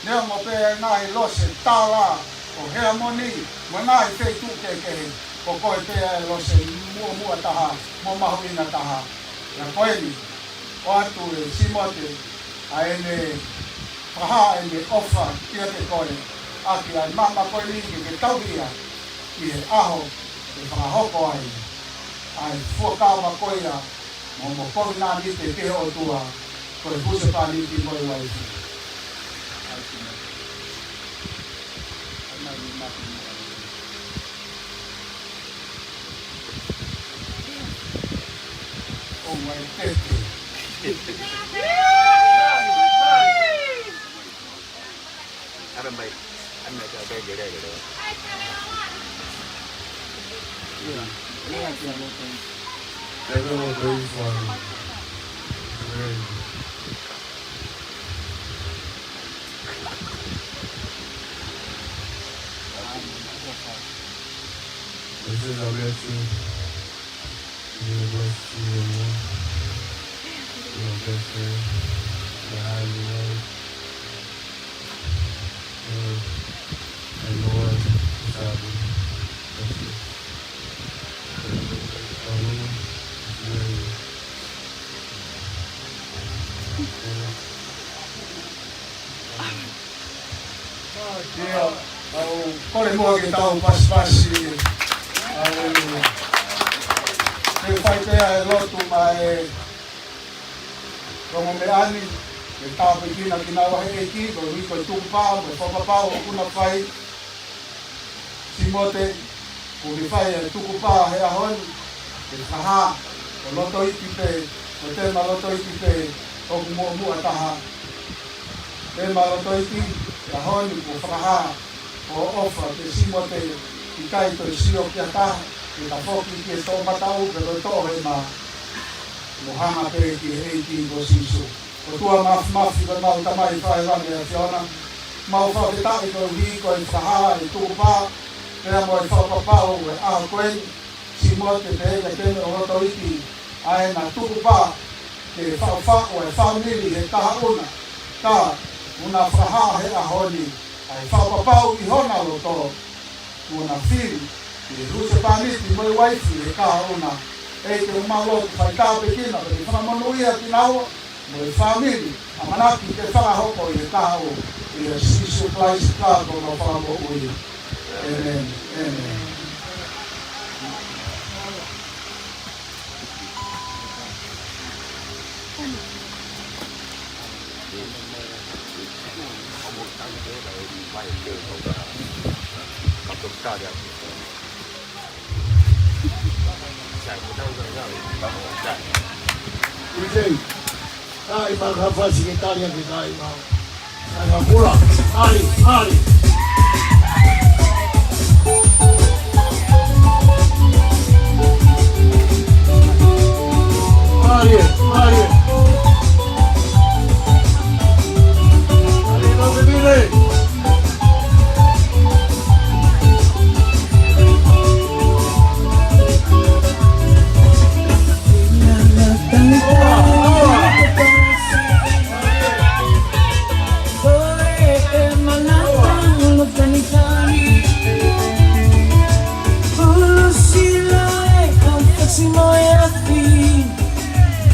Neo mo pe nai lose tala o hea moni mo nai te tu ke ko koe pe lose mua taha mo mahuina taha na koeni o atu e Simote a ene paha ene ofa kia te koe aki ai mama koe lingi ke tauhia i he aho e whakahoko ai fuakawa koea mo koe nā ni te te o tua koe huse pāni ki koe waifu. Oh my tete. Anh này cho cái gì đây được. Celebratory for this is our blessing. You bless you, your best friend, the highly one, and Lord, Sabi, bless you. Kole mua ki tau pasipasi e whai pēa e lotu ma e rongo me ani e tāpe kina ki nā wahe e ki ko hiko i tuku pāo me whakapāo o kuna whai Simote ko ki whai e tuku pāo he ahoni e whaha o Lotoiti pe o Teme Lotoiti pe o mua taha Teme Lotoiti e ahoni ko whaha o ofa te Simote i kai to sio kia taha i ka whoki ki e tō matau pero tō he ma mohanga pe ki e ki ko siso o tua mafi ko mau tamai whae rangi a Fiona mau whau te tai ko hi ko i whaha i tūpā pēra mo i whakapau e aho koen Simote te hea Teme o Lotoiti ae na tūpā te whau e whamiri he taha una ka una whaha he ahoni ai whakapau i hona loto una whiri i ruse pāniti mo i waifu e kaha una e te umalo te whai tāpe kina pe te whamanuia ki naua mo i whamiri a manaki te whakahoko i e kaha o i e sisu klaisi kāko no whamo ui. Amen. Amen. DJ, dai ma farsi che taglia che dai ma dai pula, ali dove viene?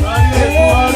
Maria.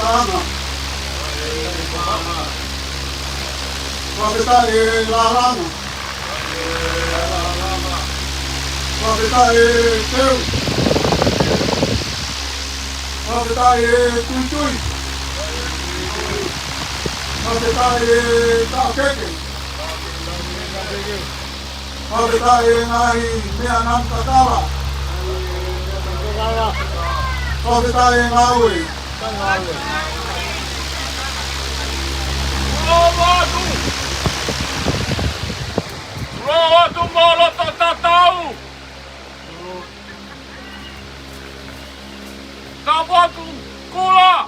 Rama. Wapitae la Rama. Wapitae teu. Wapitae tuitui. Wapitae taukeke. Wapitae nahi mea nam tatala. Wapitae ngaui. Rotu molo tatatau. Kapotu kula.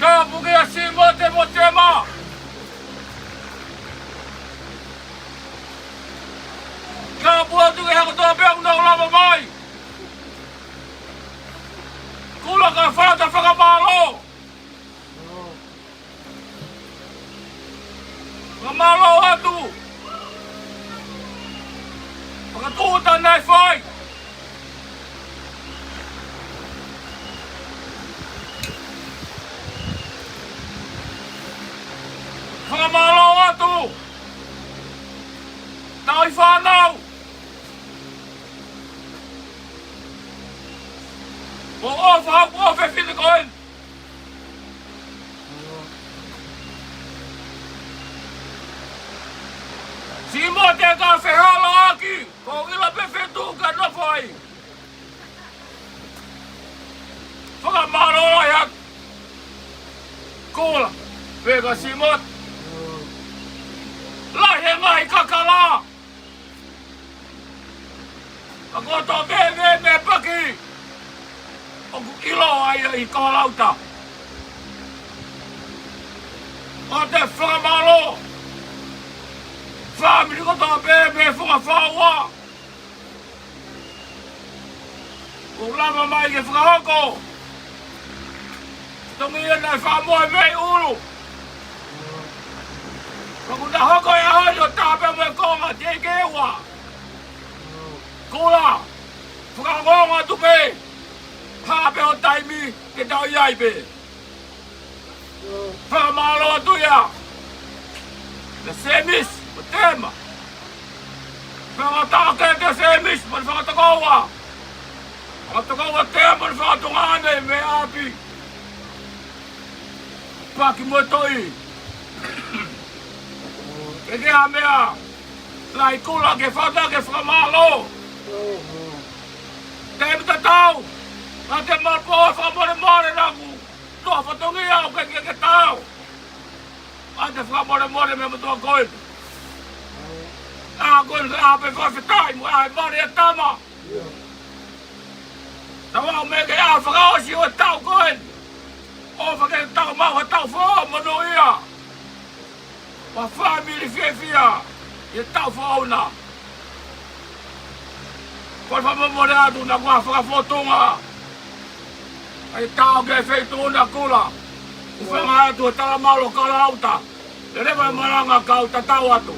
Kapugia Simote Motema. Kapuatu ke hakotoa peang na ulama mai. Kula ka fata whakamalo. Kamalo atu. Pakatutan na fight. Kamalo atu. Tao whanau. O off e whine koen. Simote ka whehala aki. Ko ila pe whetu ka na whai. Whakamaro ai Kula. Pega Simote. Lahe ngai kakala. Ako to me paki. Oku ilo ai I kahalauta. O te whakamalo. Family ko to me whakawhaua. Ulama mai ke whakahoko. Tongi nai whamoe mei uru. Kaku na hoko e hoi o tāpe me konga te kewa. Kula. Whakangonga tupe. Hape o taimi ke tau iai pe. Whakamalo atu ia. Na semis, o tema. Whakatake te semis, man whakatakoua. Whakatakoua tema, man whakatungane me api. Paki mo toi. Ke kea mea. Lai kula ke whata ke whakamalo. Te mita tau. Nga te marpoa whakamore naku. Toa whatongi au ke tau. A te whakamore me matua koe. A koe ke ape whawhetai mo ai mare a tama. Tawau me ke a whakaosi o tau koe. O whake tau mau ha tau whaa manu ia. Wa family fia. Ia tau whaona. Koe whamamore atu na kua whakafotonga. Ai tau ke wheitu na kula. Uwhenga atu e tala malo kalauta. E rewa maranga kau ta tau atu.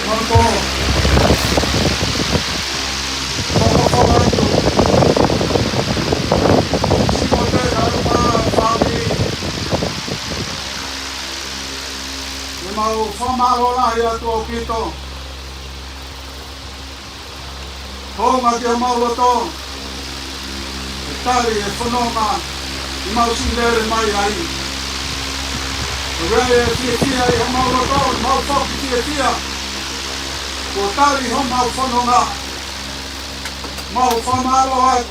Marco. Simote Aruma family. Mau whamaro na ia tu au kito. Honga te mau loto. E tari e whanonga. I mau sindere mai ai. E rei e fia i mau loto. Mau whoki fia. Ko tari ho mau whanonga. Mau whamaro ai.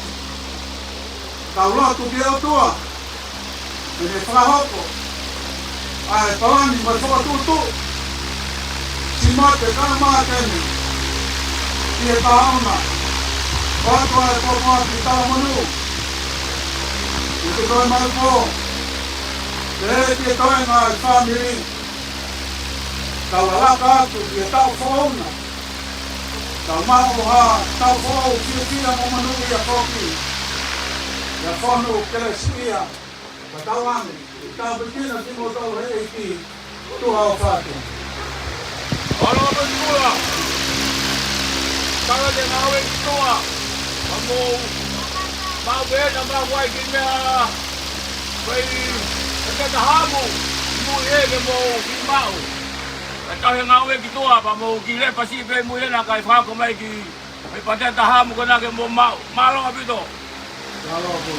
Kau lotu ki au tua. E ne whahoko. Ai talani mai whakatutu. Simote kana maa tene. I e tahauna. Watu ai kokoa ki tala manu. I te koe mai po. Te e ki e koe ngai family. Kau alaka atu ki e tau whauna. Kau mau ha tau whau kia mo manu i a koki. Ia whanu kele sikia. Ka tau ani. Tau pekina ki mo tau hei ki. Tu hao whātua. Alo, apa semua? Kalau dia ngawin itu kamu mau beda mau buat gini bagi kita tahamu mu ye mau mau kita yang ngawin gitu mau gile pasti mu ye nak kau faham mai ki pada tahamu kena ke mau malu apa itu Kalau aku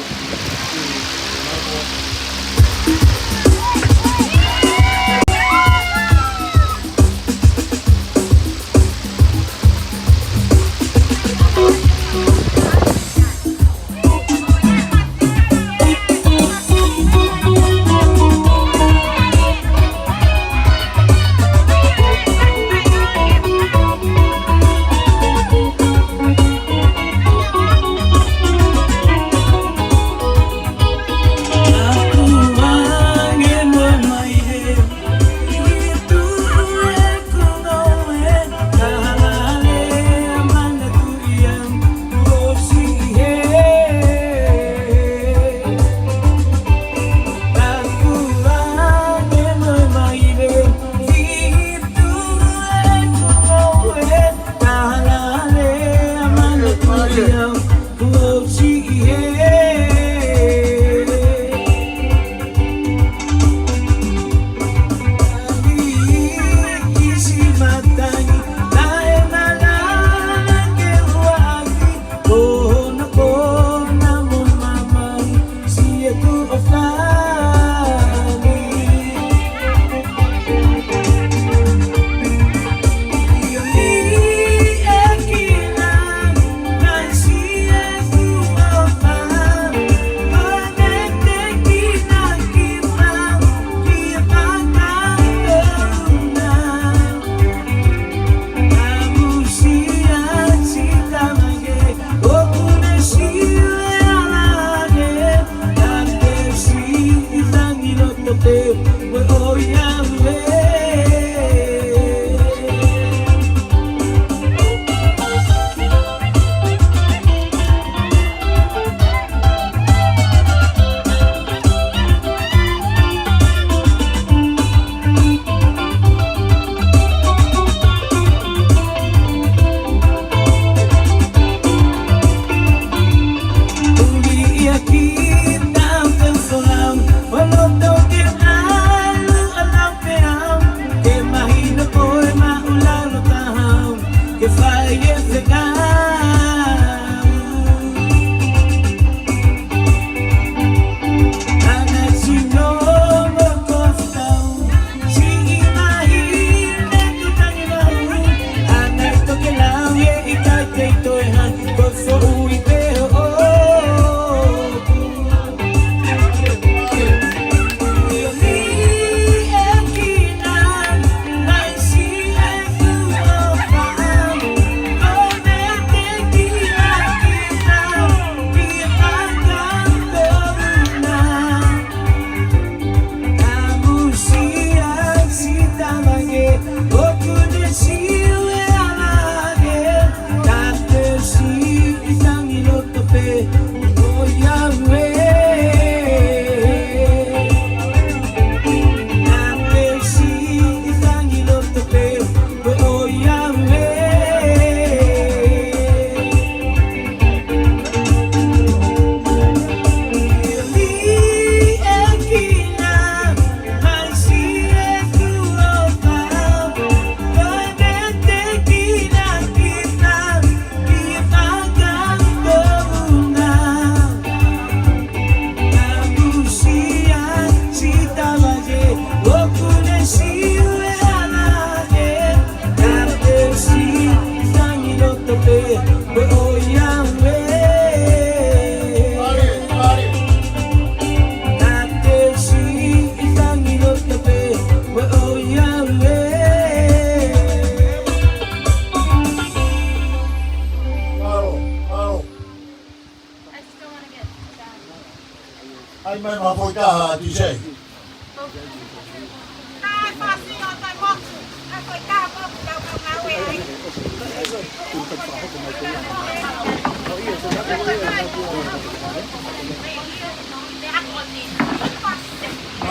Ai mai mafoika DJ.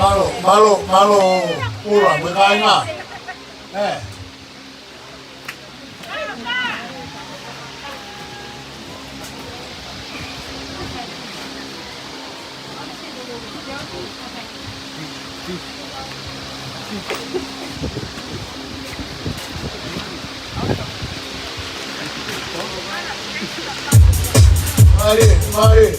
Malo pura berkaina. Mari.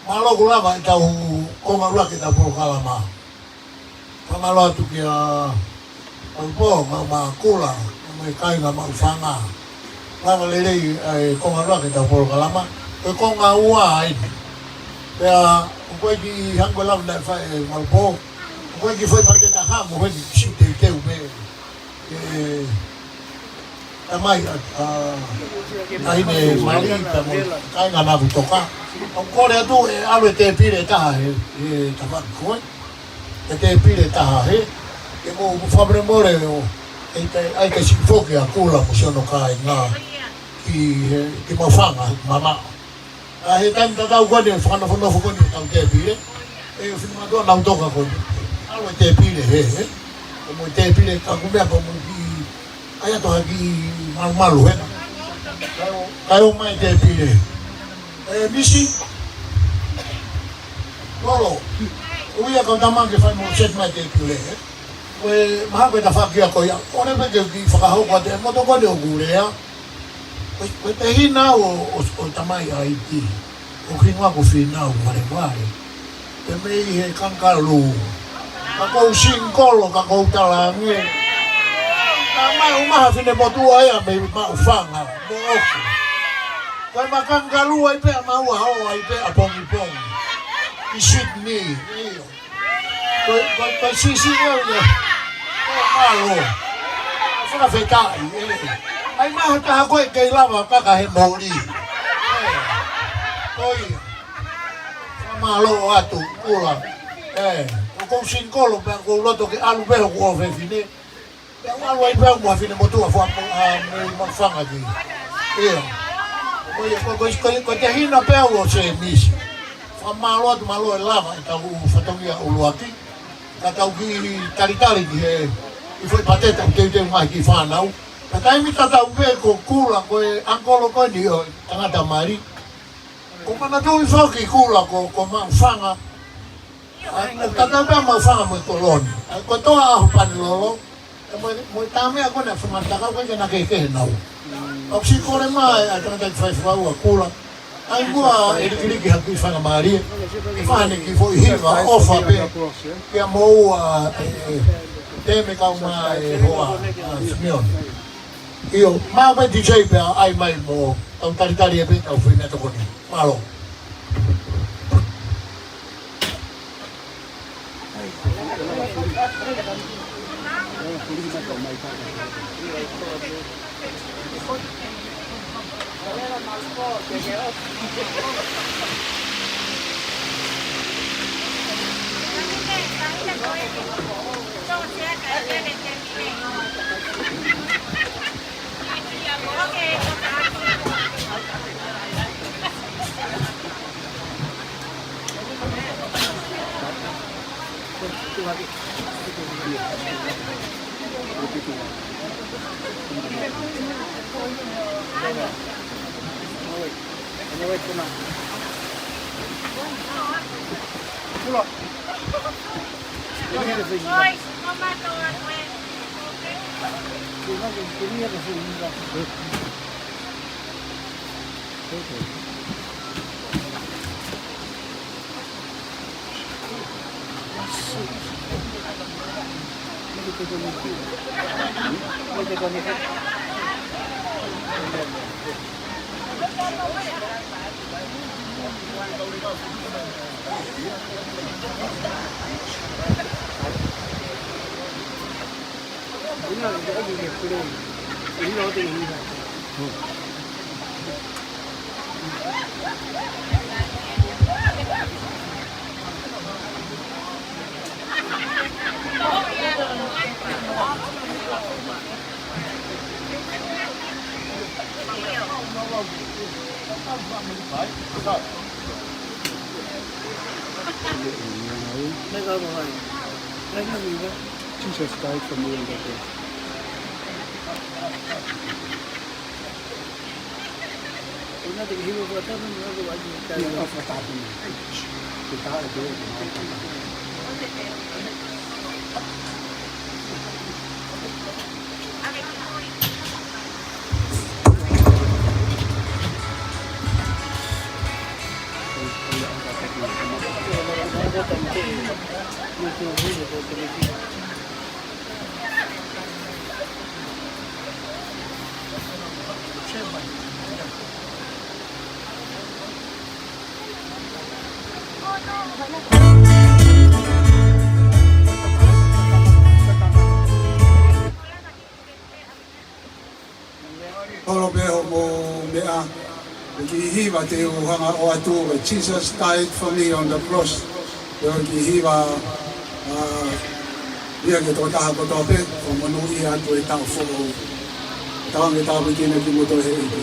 Malo kulama itau komarua kita kalama. Pamalo tu kia alpo kula mai kai na fanga. Lama lele komarua kita kalama. Ko nga ua ai. Ya ko ki hango lam na fa malpo. Ko ki foi parte da ha mo ni chite ke ube. Tamai ai ne mali tamo kai na Navutoka. Ang kore tu alo te pire ta tavan ko te pire ta e mo fabre more o ai ka sifoki a kula mo sono kai na ki mo fanga mama a he tan ta ko ne fanga fono ko ni ta te pire e fino do na Navutoka ko alo te pire mo te pire ka ko me ko mo ki ai to ki malu kayo mai te pire Misi, lolo, uia kau tamang ke fai mo set mai te pule. Koe maha koe ta whakia koe, one me ke ki whakahau koe te moto koe te o gurea. Koe te hina o tamai a iti, o kringa ko whina o ware. Te mei he kankalu, ka kou singkolo, ka kou talange. Ka mai umaha whine motua ea me ma ufanga, mo oku. Koe makangalu ai pe maua hao ai pe apongi. I Sydney, iyo. Koe sisi eo ne. Koe malo. Whaka whekai, Ai maha taha koe kei lava kaka he mauri. Koe. Wha malo atu, kula. O kou sinkolo pe kou loto ke alu peho kua whewhine. Pe alu ai peho mua whine motua wha mwhanga ki. Iya. Ko te hina pea o se misi. Whamalo atu malo e lava e tau whatongia uluaki. Ka tau ki taritari ki he i foi pateta o teu mai ki whanau. Ka taimi tau ve ko kula ko e ankolo ko ni o tangata mari. Ko mana tui whauki kula ko mau whanga. Tata pea mau whanga mo koloni. Ko toa ahu panilolo. Mo tame ako na whamantaka ko na kekehe nau. O si kore mai a tangata ki whaiwhau a kula. Ai mua e rikiriki haki whanga maari. I whane ki fo i hiwa ofa pe. Kia mou a teme kaunga e hoa Simeone. Io, ma vai DJ pe ai mai mo tau taritari e pe tau whi me toko ni. Malo. Jesus died for me on that day. Jesus died for me on the cross. Ia ke tō taha koto pe, o manu I atu e tau whoo. Tau me tau pekine ki moto he eke.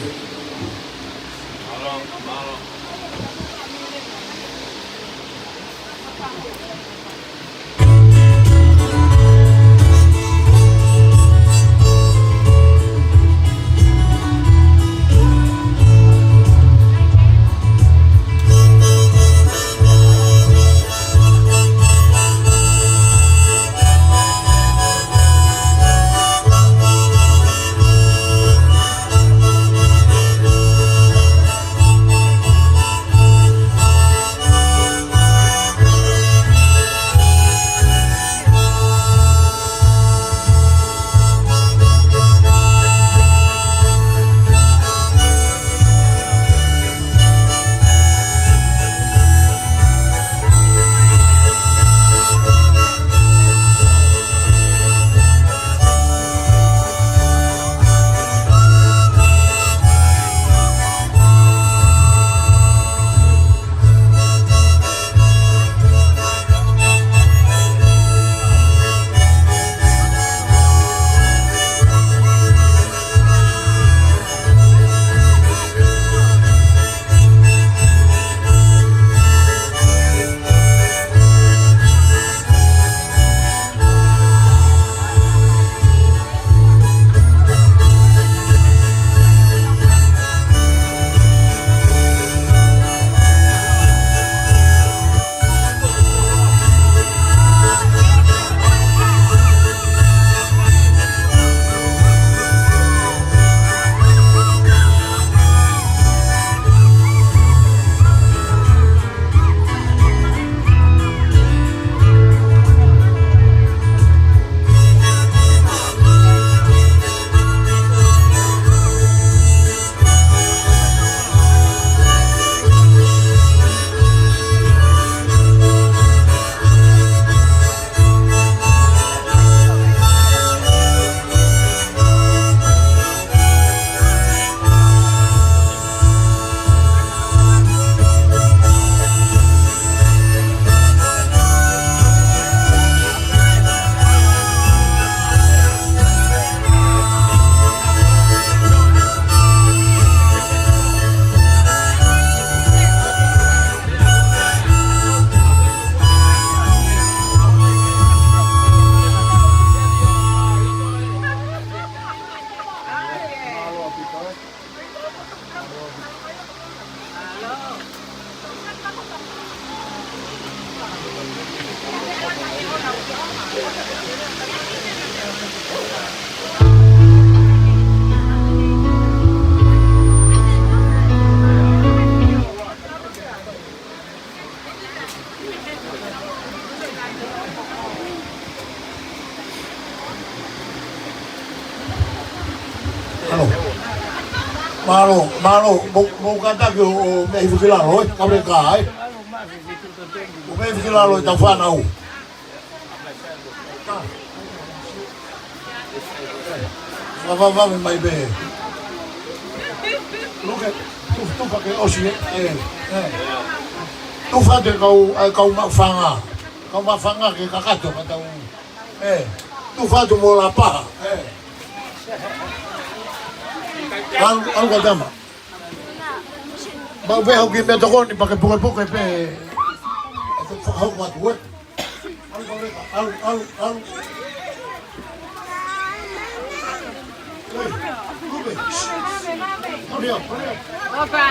Malo, mau kata ke o me fikila roi, ka me ka ai. O me fikila roi ta fa na u. Va me mai be. Look at tu pa ke o si tu fa de ka ma fanga. Ka ma fanga ke ka ka to ka ta u. Tu fa tu mo la pa. Ano ka dama? Ba ve ho ki me to ko ni pa ke puke pe. Ho ma tu. Al. Opa.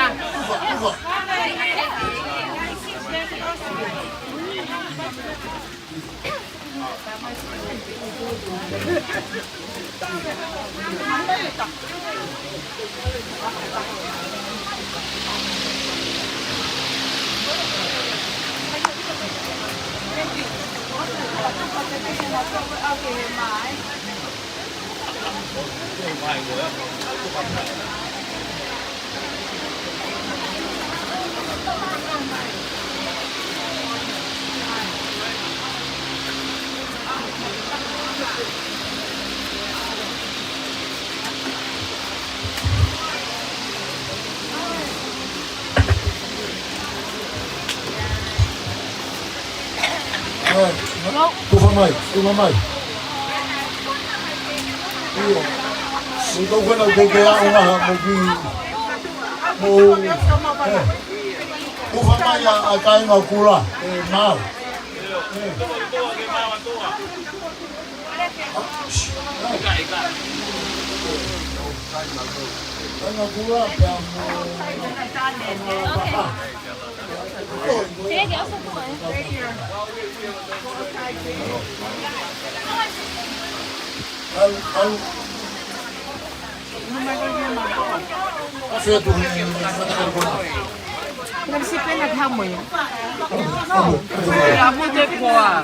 Tu mamai. Iyo. Ito ko na kaya una mo tu mamai a kai ma kula. Mal. Ana kula ya mo. Daddy, also one. Right here. Nagsipin naghamoy. Amo de ko ah.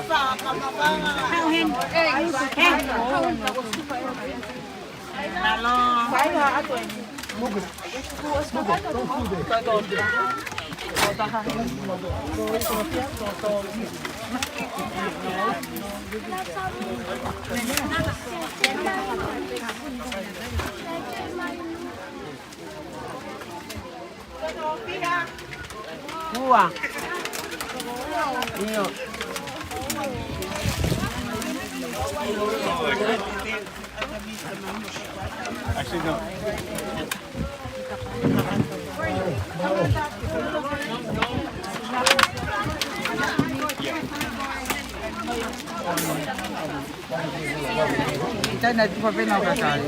Buah. Iyo. Actually, no. Kita nanti papai nak kali.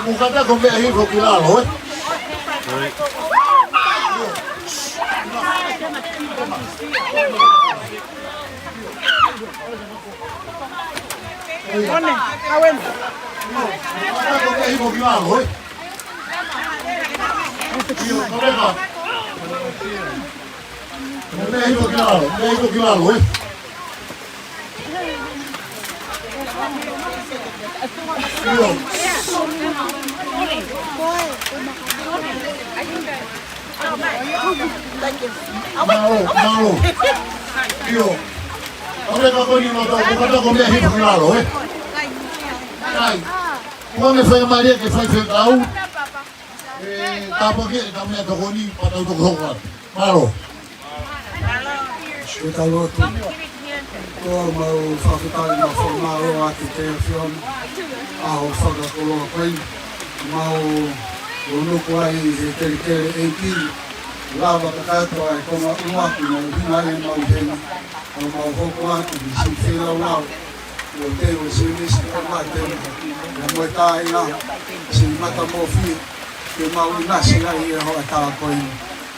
Mukata ko may hifo kilalo eh. Onne, kawen. Mukata ko may hifo kilalo eh. Koreka. May hifo kilalo eh. Malo. Yo. Koreka ko ni loto, mukata ko may hifo kilalo eh. Ay. Kung may fay Maria que fay tao. Tapo que kami ato ko ni patao to ko. Malo. Kita lotu. Ko mau whakatai na whamaro ati te whion. Aho whakakoloa koe. Mau unuku ai he kere 18. Lava kakato ai konga uaki na hinare mau hena. Au mau hoko atu ni si whilau lau. O te o si nisi o mai tena. Na moe tae na. Si mata mo whi. Ke mau inasi ai e hoa tā koe.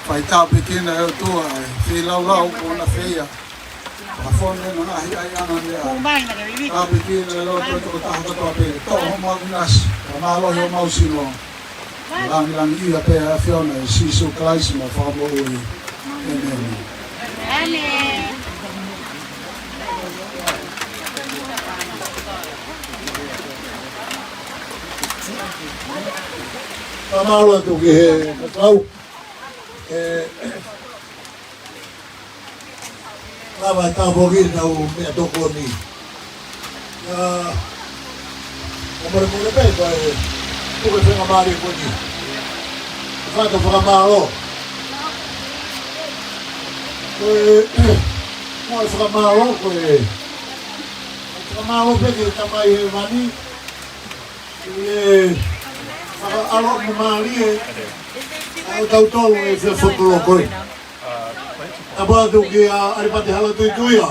Pai tā pekina e o tua ai. Whilau lau o na whia. A fone na ahi ai ana mea. A pekina e loto toko taha katoa pere. Tō ho mau inasi. A mālohi o mau sino. Langi ia pēr a whiona e siso klaisi ma whamo ui. Amen. Tamalo tu ki he kakau. Lava tapoki na u mea toko ni. Omore mure pe pa e tuke whenga maari ko ni. Whaka whakamaro. Koe whakamaro koe. Whakamaro pe ki tamai he mani. Alo mo mali e au tau tolu e whea whakuro koe. Apua tu ki a aripate hala tui tuia.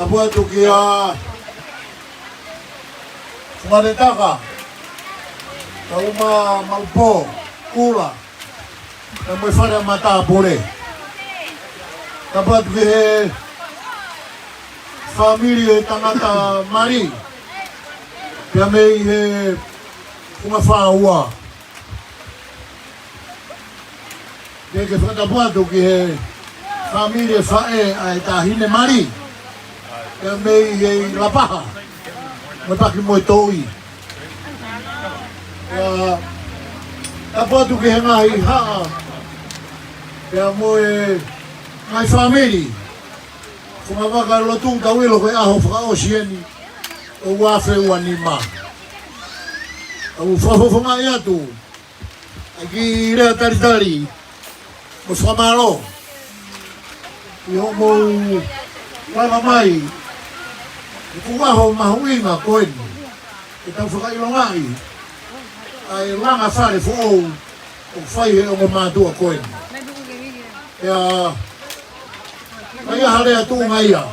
Apua tu ki a Whanetaka. Tau maupo, kura. Ta moe whare mata pore. Apua tu ki he familie tangata mari. Pia mei he uma whaua. Ke whakatapuatu ki he familie whae ai tā hine mari. Pia mei he lapaha. Mo paki moe toi. Pia tapuatu ki he ngai haa. Pia moe ngai family. Kuma waka lotung tawilo koe aho whakaosieni. O wafe ua ni ma. Au whafofonga i atu. Aki rea taritari. Mo whamaro. I homo wanga mai. I kuwaho mahuinga koeni. I tau whakailongai. Ai langa whare fo ou. O whai he o mo mātua koeni. Ea. Ai aharea tūnga ia.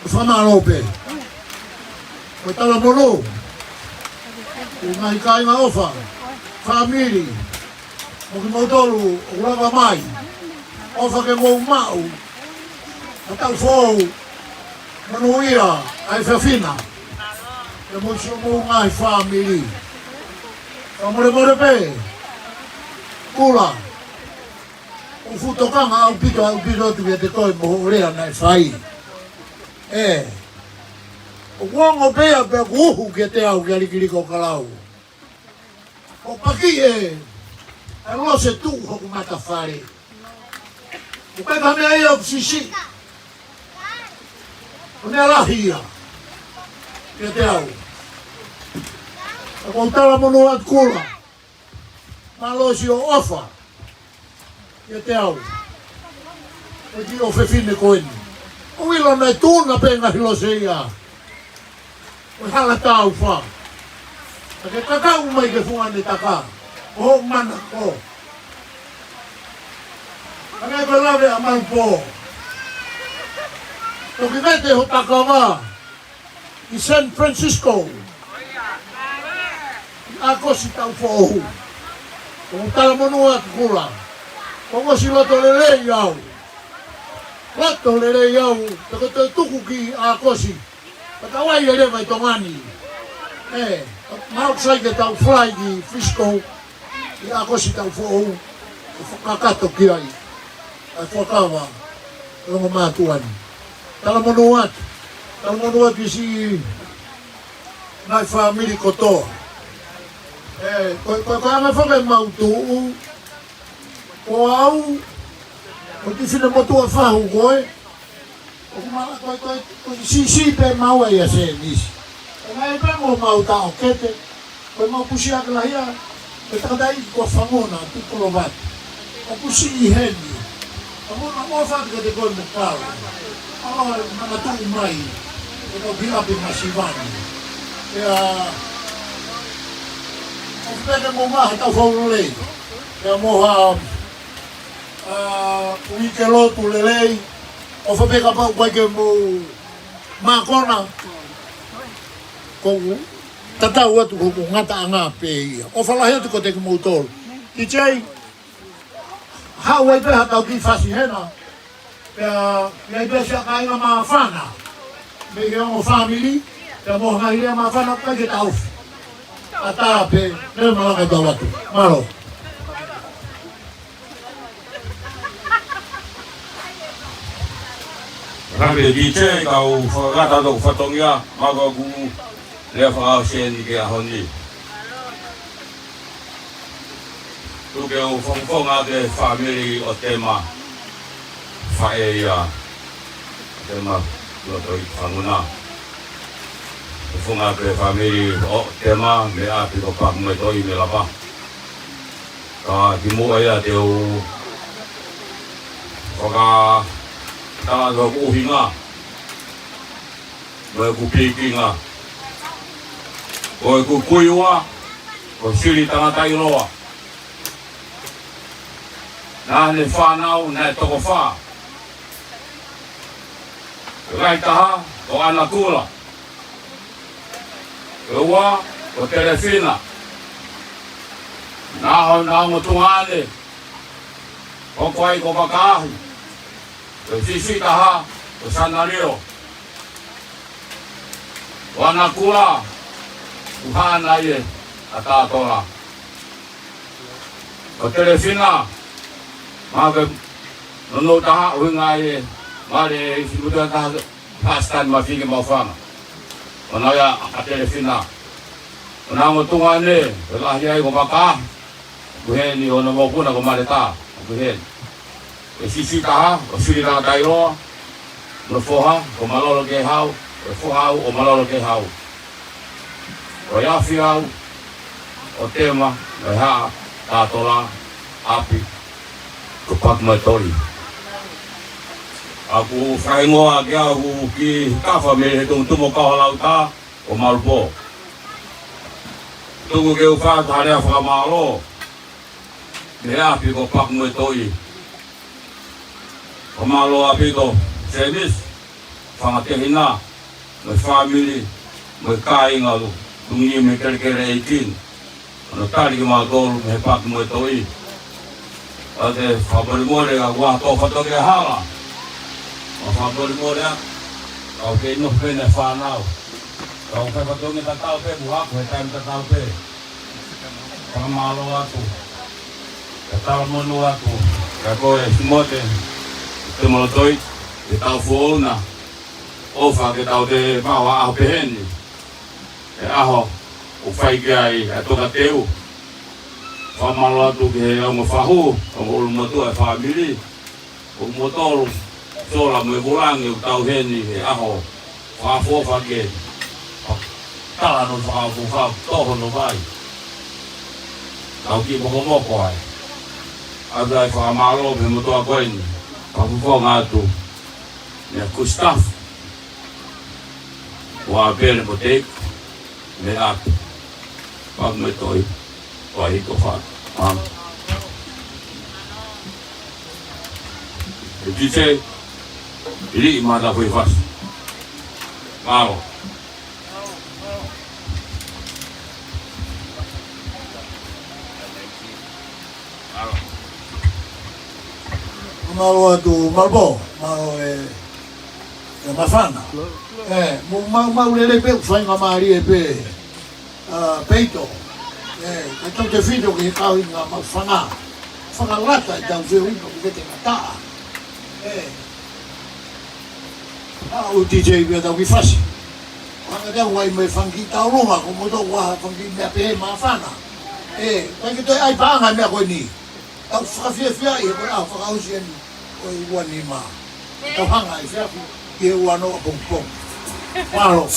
O whamaro pe. Koe tala mono. O ngai kainga ofa. Whamiri. Mo ki mautolu o lava mai. Ofa ke mou mau. A tau fōu. Manu ia. Ai whiawhina. E mo si o mou ngai whamiri. Ka more pe. Kula. O futokanga au pito tu te toi mo rea nai whai. O wongo pea pe kuhu ke te au ke alikiriko kalau. O paki e lose tu hoku mata whare. O peka mea e o sisi. O nea lahia ke te au. O koutala mono at kula. Malosi o ofa ke te au. O ki o whewhine koeni. O ilo nei tūna penga hilose ia. O hala tau wha. Ake kakau mai ke fuane taka. O mana ko. Ake ko lawe a maupo. Toki vete ho taka wā. I San Francisco. ako si tau fo'ohu. Kung tala monua kukula. Kongo si loto lele yau. Loto lele yau. Tako te tuku ki ako si. Patawai ele mai tongani. Mauk sai ke tau fly ki Frisco. I ako si tau fo'ohu. Kakato ki ai. Ai whakawa. Longo mātuani. Tala monua. Tala monua ki si nai family kotoa. Ko anga whake mautu. Ko au, ko ti whina motua whahu koe. Ko si pe mau e a se nisi. E ngai pe mo mau tao kete. Ko mau pusi akala hia. Ko takadai ko Fanguna Tuutakihihifo Bloomfield. Ko pusi i heni. Fanguna mo whati ka te koe mo kau. Awa mana tuu mai. Ko biapi masivani. Ko peke mo maha tau whaurolei. Kea moha uike lotu lelei. O whapeka pau koe mo mākona. Ko tatau atu ko ngata anga pe ia. O whalahi atu ko te ki mo tolu. Ki chei, hau ai peha tau ki whasi hena. Pea i pe sia ka inga maa whana. Me ke ongo family. Pea moha ngahirea maa whana kai ke tau. Ata pe, neu malanga tau atu. Malo. Rabe DJ kau kata tu fatongnya maka gu dia faham sen ke ahoni. Tu ke fong ada family o tema faeya tema Lotoiti Fanguna. Fong ada family o tema me api ko pak me toi me lapa. Ka dimu aya teu oka ta go uhinga go ku pikinga go ku kuiwa go sili tangata iloa na ne whanau na toko wha rai taha o anakula ua o telefina na ho tungane o koe ko pakahi o sisi taha o sanareo o anakula uhana ye atatola o telefina mabe nono taha uhinga ye mare sibuta taha pastan mafike mafanga o naya a telefina o nango tungane o lahia ko baka buheni o namokuna ko mareta buheni e sisi taha o siri na tairo no foha o malolo ke hau o foha o malolo ke hau o yafi hau o tema e ha tatola api ko pak matori aku whaingoa ke aku ki kafa me he tumo kahalau ta o malpo tuku ke ufa thare whakamalo me api ko pak matori o malo apito senis whangatehina me family me kainga lu tungi me kerekere ikin ano tari ki mātolu me pak me toi ate whaparimore ka kua tofa toke hala o whaparimore a kau ke ino pene whanau kau whaipatongi tatau pe buhaku he taim tatau pe whamalo atu tatau monu atu ka koe Simote Teme Lotoiti ke tau Fanguna ofa ke tau te mawa aho peheni e aho o whai ke ai e Tongatapu whamalo atu ke ongo whahu ongo ulumotu e family o motoro sola mo e bulangi o tau heni e aho whafofa ke tala no whakafu toho no vai tau ki moko ai adai whamalo me motoa koeni Papufonga atu me kustaf wa pele potek me ak pag me toi wa hito fa e dice ili mada foi fas malo malo tu malbo, malo mafana. Mau lele pe fai ngamari pe peito. Então te filho que kau inga mafana. Fanga lata então veu inga que te mata. O DJ via da wifasi. Quando deu vai me fangi taurunga como do wa fangi me pe mafana. Quando tu ai panga me koni. Tau fia e ko fa usien o wani ma. Tau hanga e fia e wano pom. Wow.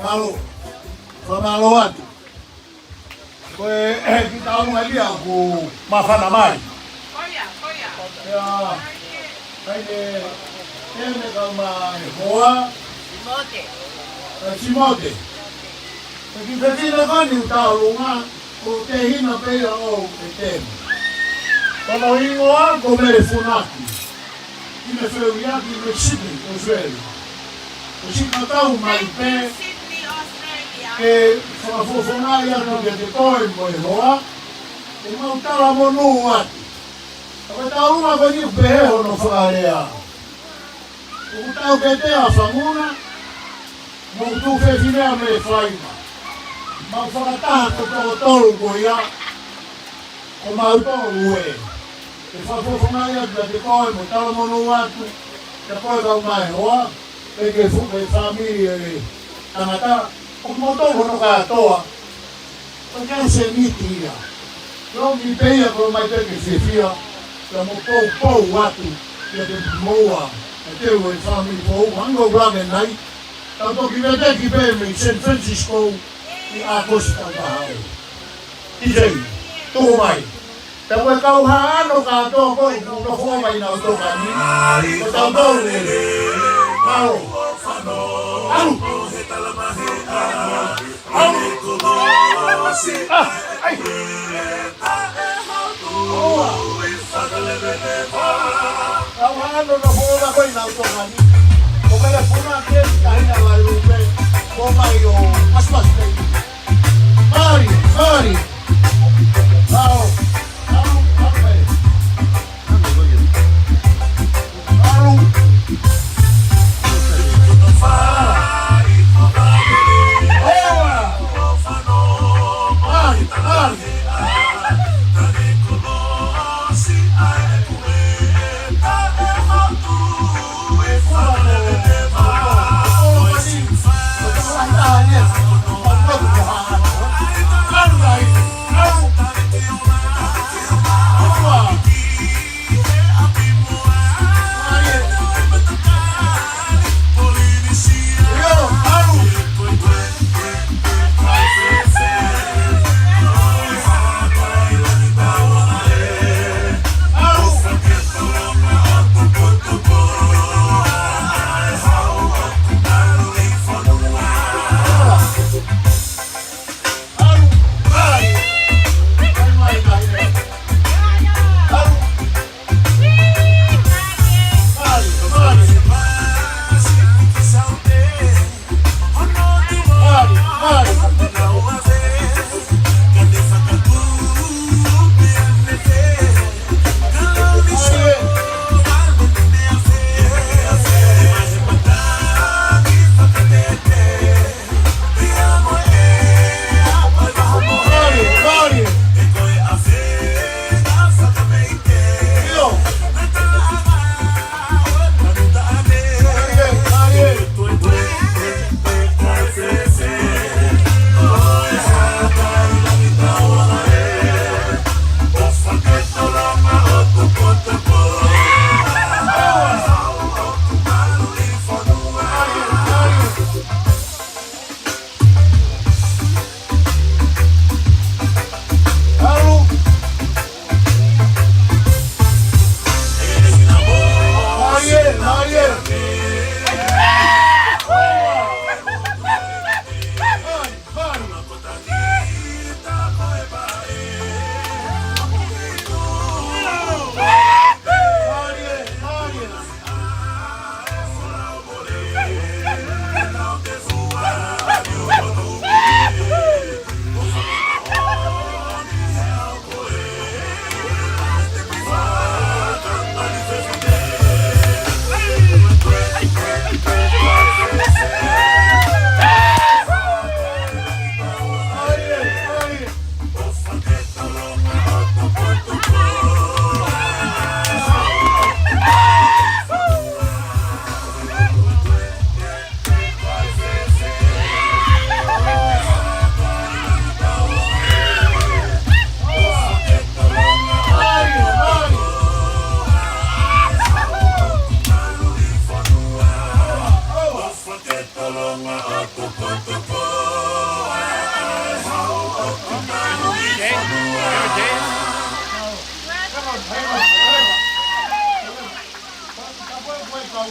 Malo. Famalo watu. Kwa kita ungalia ku mafana mali. Ya. Ai Teme Lotoiti Simote. Perché perché con il tavolo o te hina pe o Teme. Quando io anche come funati. Ime feuiati me Sydney, Australia. Così cantavo mai pe che sono funati hanno che poi moa e montava monua. Questa una con il peo non fare. O Tongatapu a Fanguna, não tu fez filha me faz, mas fora tanto todo goia, como auto ué, e faz por mais de coi, mutava monuato, depois da mais roa, porque foi família, Tongatapu, o motor não catoa, porque não se mitia, não me peia como mais ter que se fia, eu motor pau ato, que de moa. Te o family po mango blame nai tanto ki vete ki pe me San Francisco ni a Costa Bahau DJ tu mai te mo kau ha no ka to ko no fo mai na to ka ni ko ta to le au au ai Awano na bola ko ina to ngani. Ko kaya puna ke kahina la lupe. Ko mai o aspas pe. Mari. Ao. Ape. Au. Right.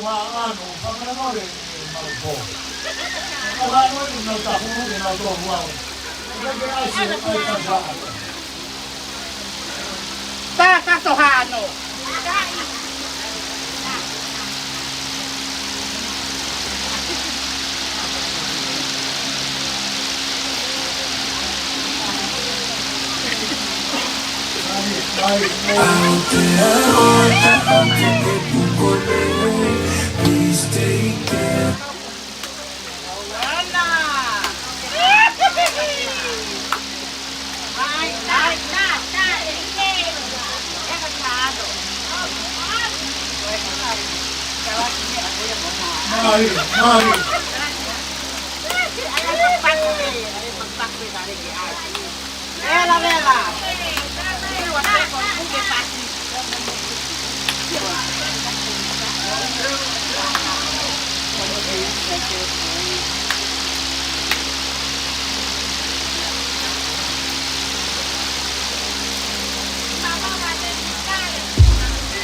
ano, pagkakamali, malpo. Ano yung nagtakulo, ginagawa. Katohano. Please take care.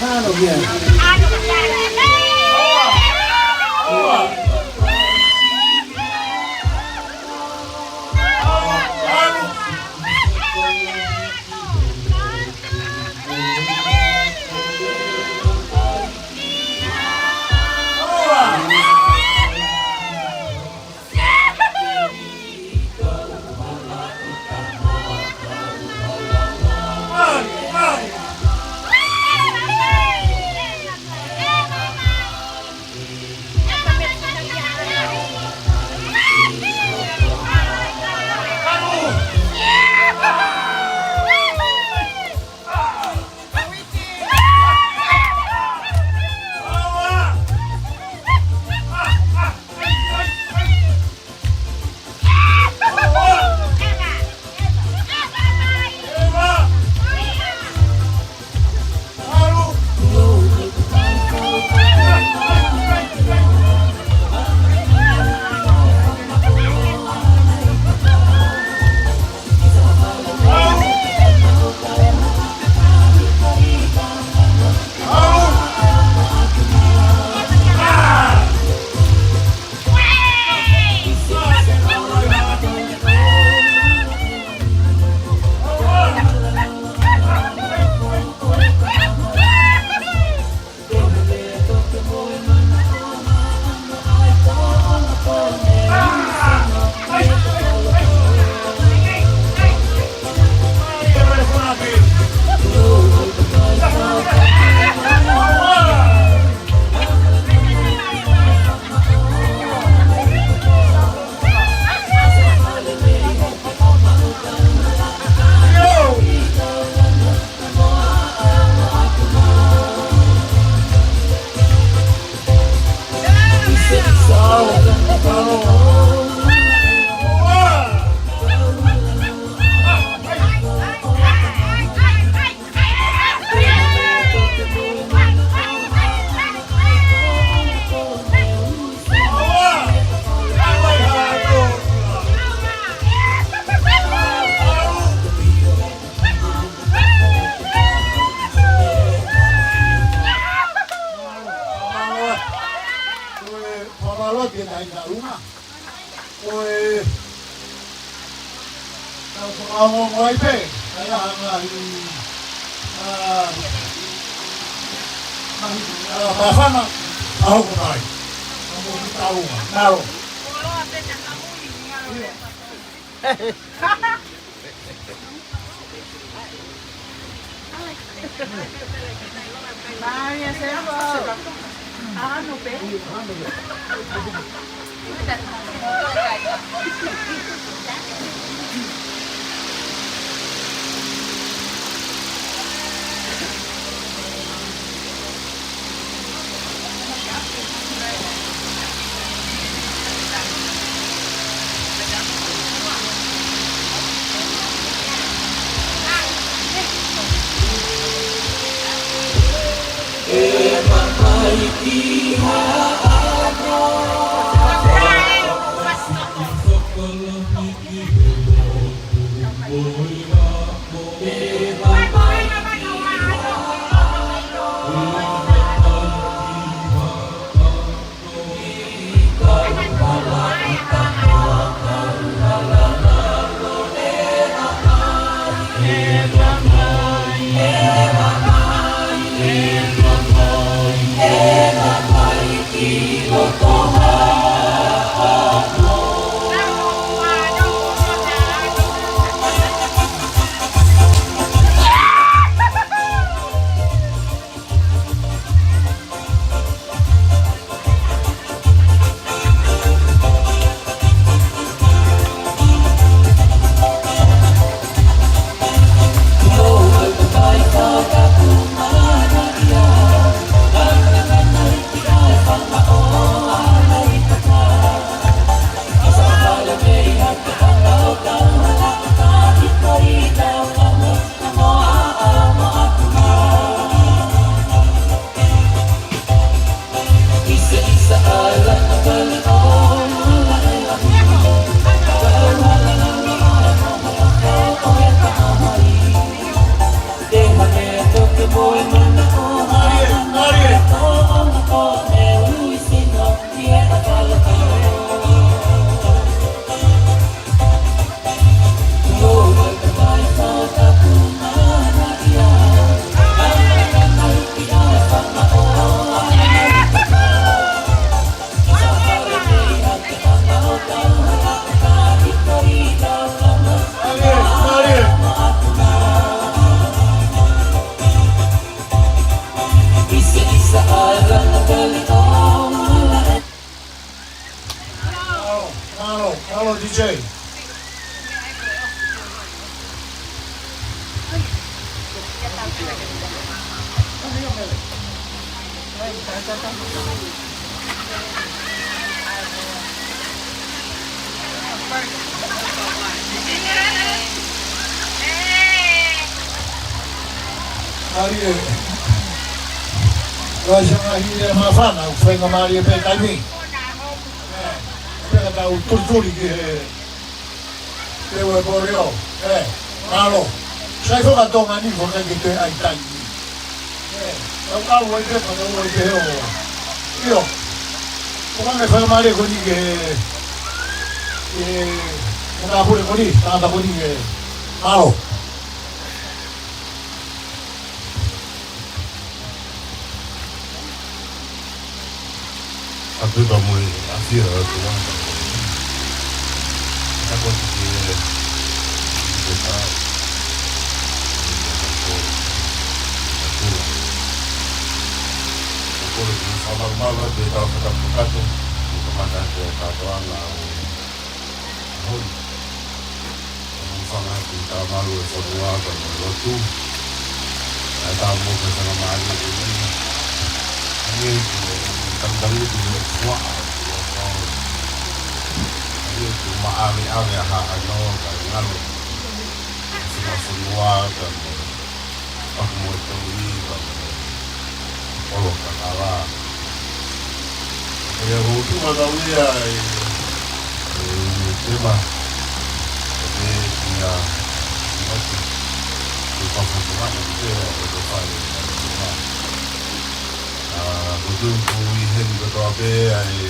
Ano yan? Halo DJ. Maria. Wajah mafana ufenga Maria petani. Pega o torturi que eu borreo. Malo. Sai foga tonga ni foga que te ai tai. Eu calo o que para o que eu. Como me faz Maria con que una pure con lì, nada con que malo. A peu comme assis tu vois. Ça continue de ça. Por isso, a normal é de dar para o gato, o comandante é catuana, o rolo. Vamos falar que está mal o sobrado, o lotu. Aí está a boca da Maria de mim. Aí também do suá. Aí uma ave a nova, ngalo. Se nós sobrado, como é tão lindo. Olo kakala. Ya última tawia tema de tinha nosso o funcionário que eu faço o tempo e rende do abe aí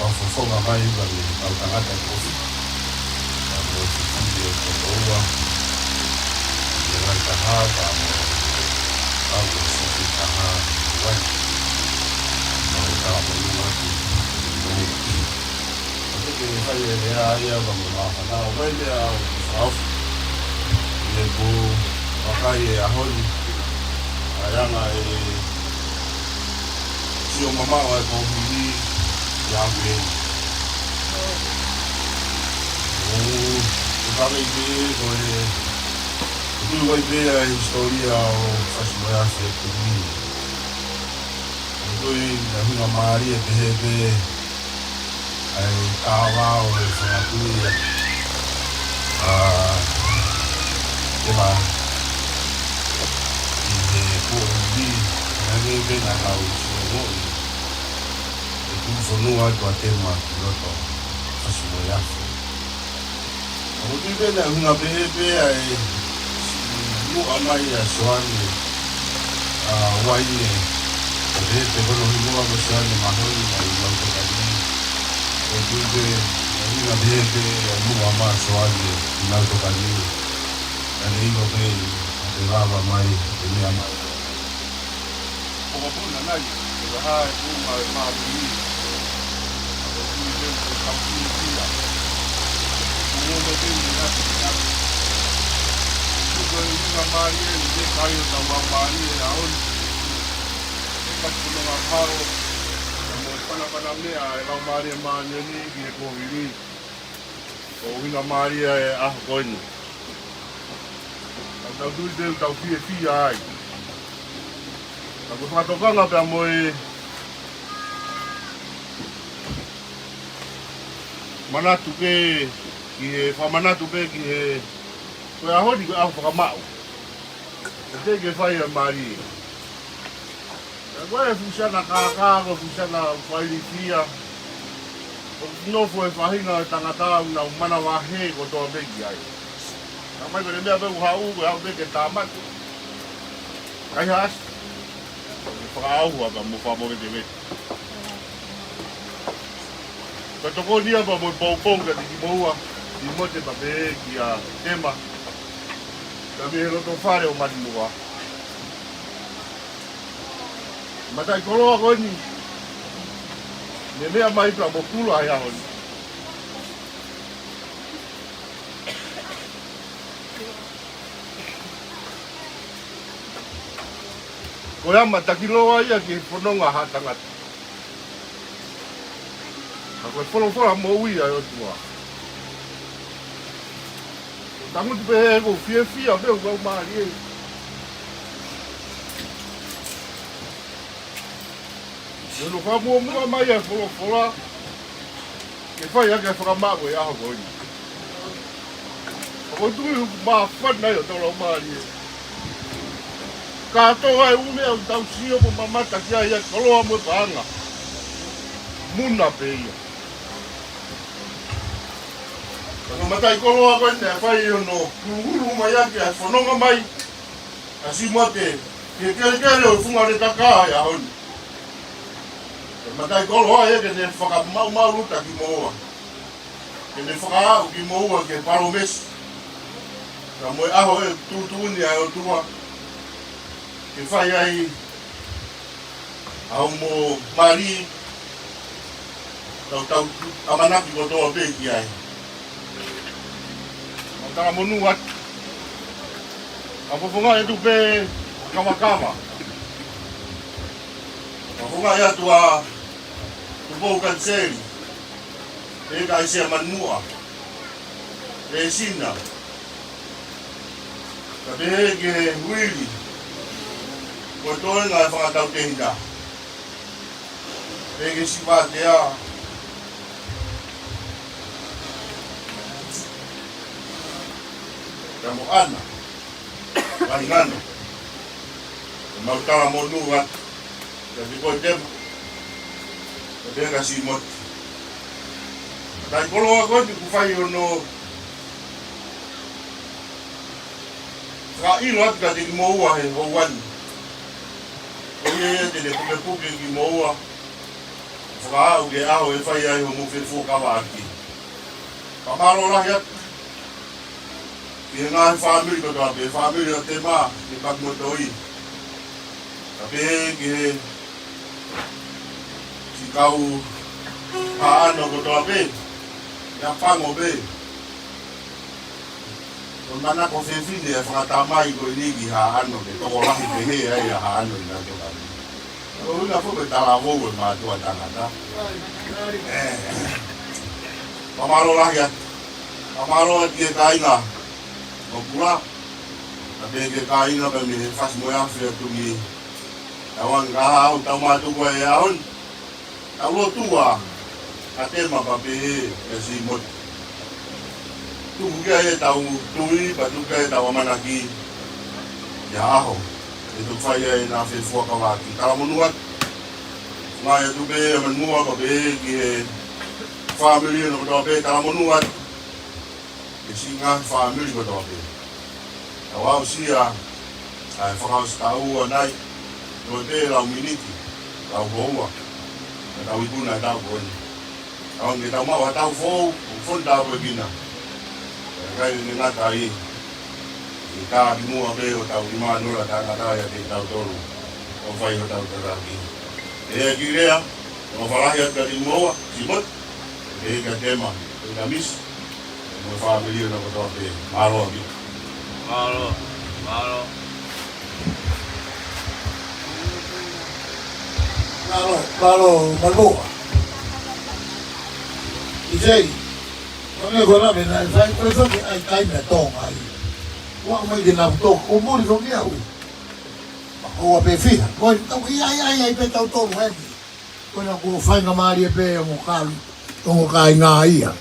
ao funcionar mais ali ao Canadá coffee ao estúdio do Oa e vai estar algo que está bueno no estaba muy bien así que sale de ahí vamos a ganar huele a off y después acá y a Holly allá si o mamá va a confundir ya bien sabe que tu vai ver a história ou faz morar ser comigo. Eu na Maria de aí cavalo e fanatura. Ela e por ali, ninguém vem na rua. E como sonou algo até mais loto faz morar. Eu tive na bebê aí amai a soani waine de kono hiwa masani mahoni mai Navutoka o dube ina bebe mu ama soani Navutoka ni ane ino pe te lava mai te mea mai. Como puna nai, e hai puma e mauri. Ako tui leu ko kampuni pia. Kumo te ni nati nati. Kuko e una mari e ni te kai o tau mari e aon. E kakuno ngā paro. Mo e pana mea e lau mari e maanioni ki e kōwiri. O una mari e aho koini. Tau tui leu tau fia ai. Ako whakatokanga pia moe manatu ke ki he whamanatu pe ki he koe ahoni koe aho whakamau. E te ke whai a mari. E koe e fusana kākāko, fusana whairi fia. O nofo e whahinga e Tongatapu na umana wahe ko toa beki ai. Ka mai kore mea peku hau koe hau beke tāmatu. Kai haasi. Whakaahua ka mo whamoke te weti. Ka toko nia pa mo paupou ka tiki moua Simote pa pe ki a Tema. Ka me he roto whare o matinua. Matai koroa koni. Me mea mai pra mo kula hai ahoni. Ko ama takiloa ia ki whanonga ha tangata. Ka koe wholowhora mo ui ai o tua. Tanguti pe he ko fia peo kau maari e. Neno ka mua mai e wholowhora. Ke whai ake whakamako e aho koi. Ko tui huku maa whanai o tau lau maari e. Ka toa e ume au tau sio po mamata kia ia koloa mo paanga. Muna pe ia. Kano matai koloa koe ne whai ono kuhuru mai ake a whanonga mai. A Simote ke kere o funga re taka ia honi. Matai koloa e ke ne whakamau ruta ki moa. Ke ne whakaau ki moa ke paromesi. Ka moe aho e tūtuni ai o tua. Ke whai ai au mo mari tau amanaki ko toa peki ai. Tanga monu at apofonga e tu pe kamakama. Apofonga e tua tupou kanseri. E ka isi a manua. E sina. Ka pehe ke huili. Ko toi nga e whakatau te hinda. Pege si wātea. Ka mo ana. Wahingano. Ka mautara mo nuat. Ka di koe Teme. Ka pega Simote. Tai koloa koe ni kuwhai ono. Ka ilo atu ka tiki mo ua he houani. Oye te le puke ki moua. Whakaau ke aho e whai ai ho mo whetfo kawa aki. Pamaro rahi atu. Ki he ngahe whamiri ko toa pe, whamiri o Tema, ni Lotoiti. Ka pehe ki he si kau haano ko toa pe, ya whango pe. Ko mana ko whewhine e whakatamai ko inigi haano ke toko rahi pehe ai a haano i Navutoka. O ina fo me tala wo e mātua tangata. Pamaro rahi atu. Pamaro ati e kainga. O pula. Ka pehe ke kainga pe me whas mo awhi atu mi. Tawang kaha au tau mātu koe e ahon. Tau lotua. Ka Tema pa pehe e Simote. Tuku kia e tau tui, pa tuka e tau amanaki. Ia aho. E tu whai e nā whewhua kawaki. Karamonuat. Ngai e tupe e manua pa pehe ki he whamiri e no toa pehe. Karamonuat. E si ngā whamiri ko toa pehe. Tau au sia. Ai whakaus tau anai. Tau te lau miniti. Tau koua. Tau ipuna e tau koni. Tau nge tau mau ha tau fōu. Fon tau e kina. Kai ni ngata i. I ka di mua be o tau di manura ta ngata ya te tau toru. O fai o tau taraki. E ki rea, o farahi at ka di mua, Simote. E ka tema, e ka mis. E mo family na ko tote, maro abi. Malo. Malo, Malboa. Ijay, kami ko na bin ay preso ki ay kay na tong ay. Wa may ginabtok, umuri ko niya. Ako pe fi. Ko ay pe tao tong ay. Ko na ko fai na mari pe mo kali. Mo kai nga ia.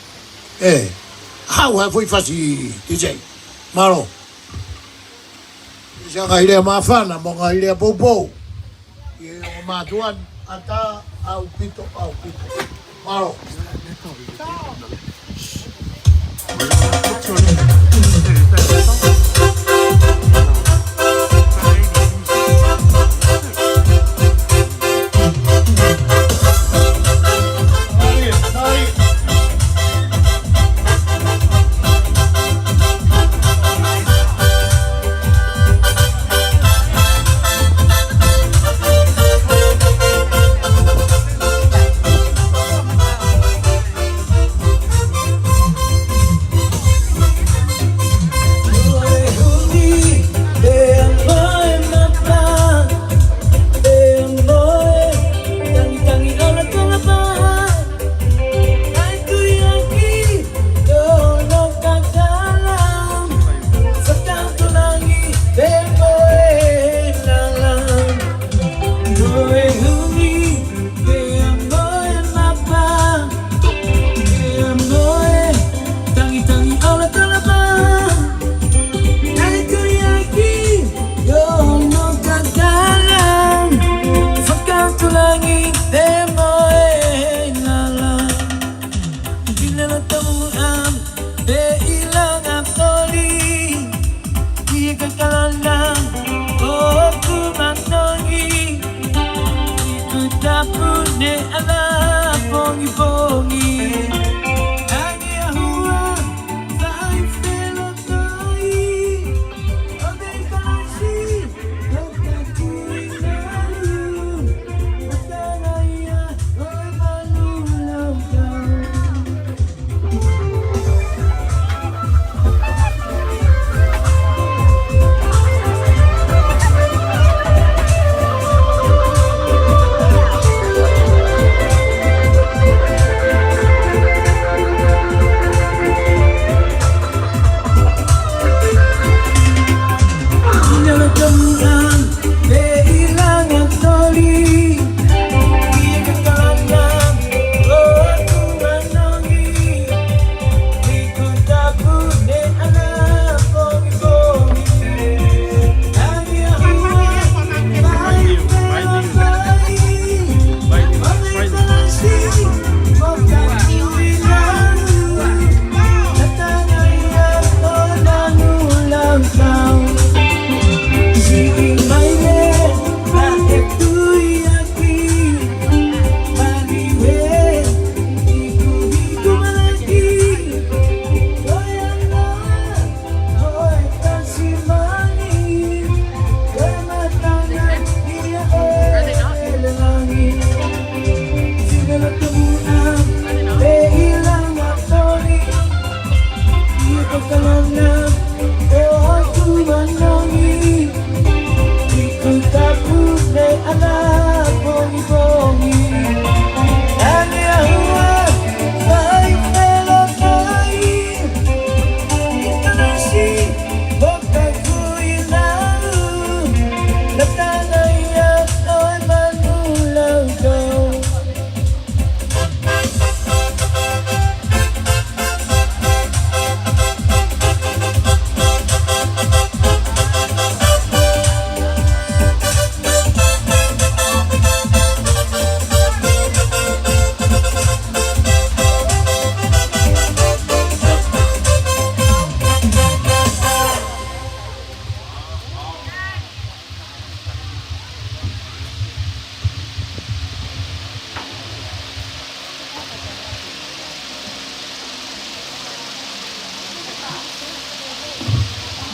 How foi fasi DJ. Malo. Isa ka ile mafana mo ka ile popo. Ye matuan ata au pito. Malo.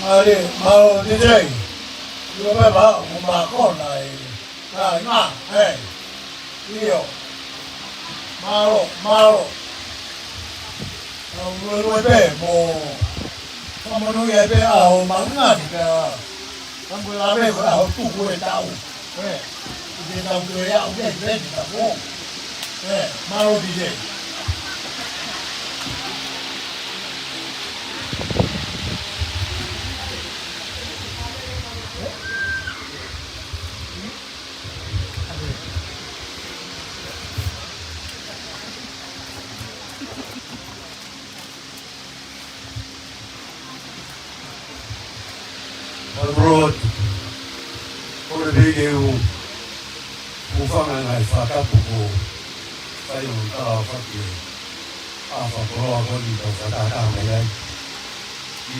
Malo DJ. Yo me va una cona Io. Malo. Lo bemo. Come noi abbiamo mangani che quando la vedo la tu pure tau. Di tau che ya che vedi da buon. Malo DJ. Road, ora veio o Fanguna Simote saiu da fábrica a fabricar ali da fábrica também e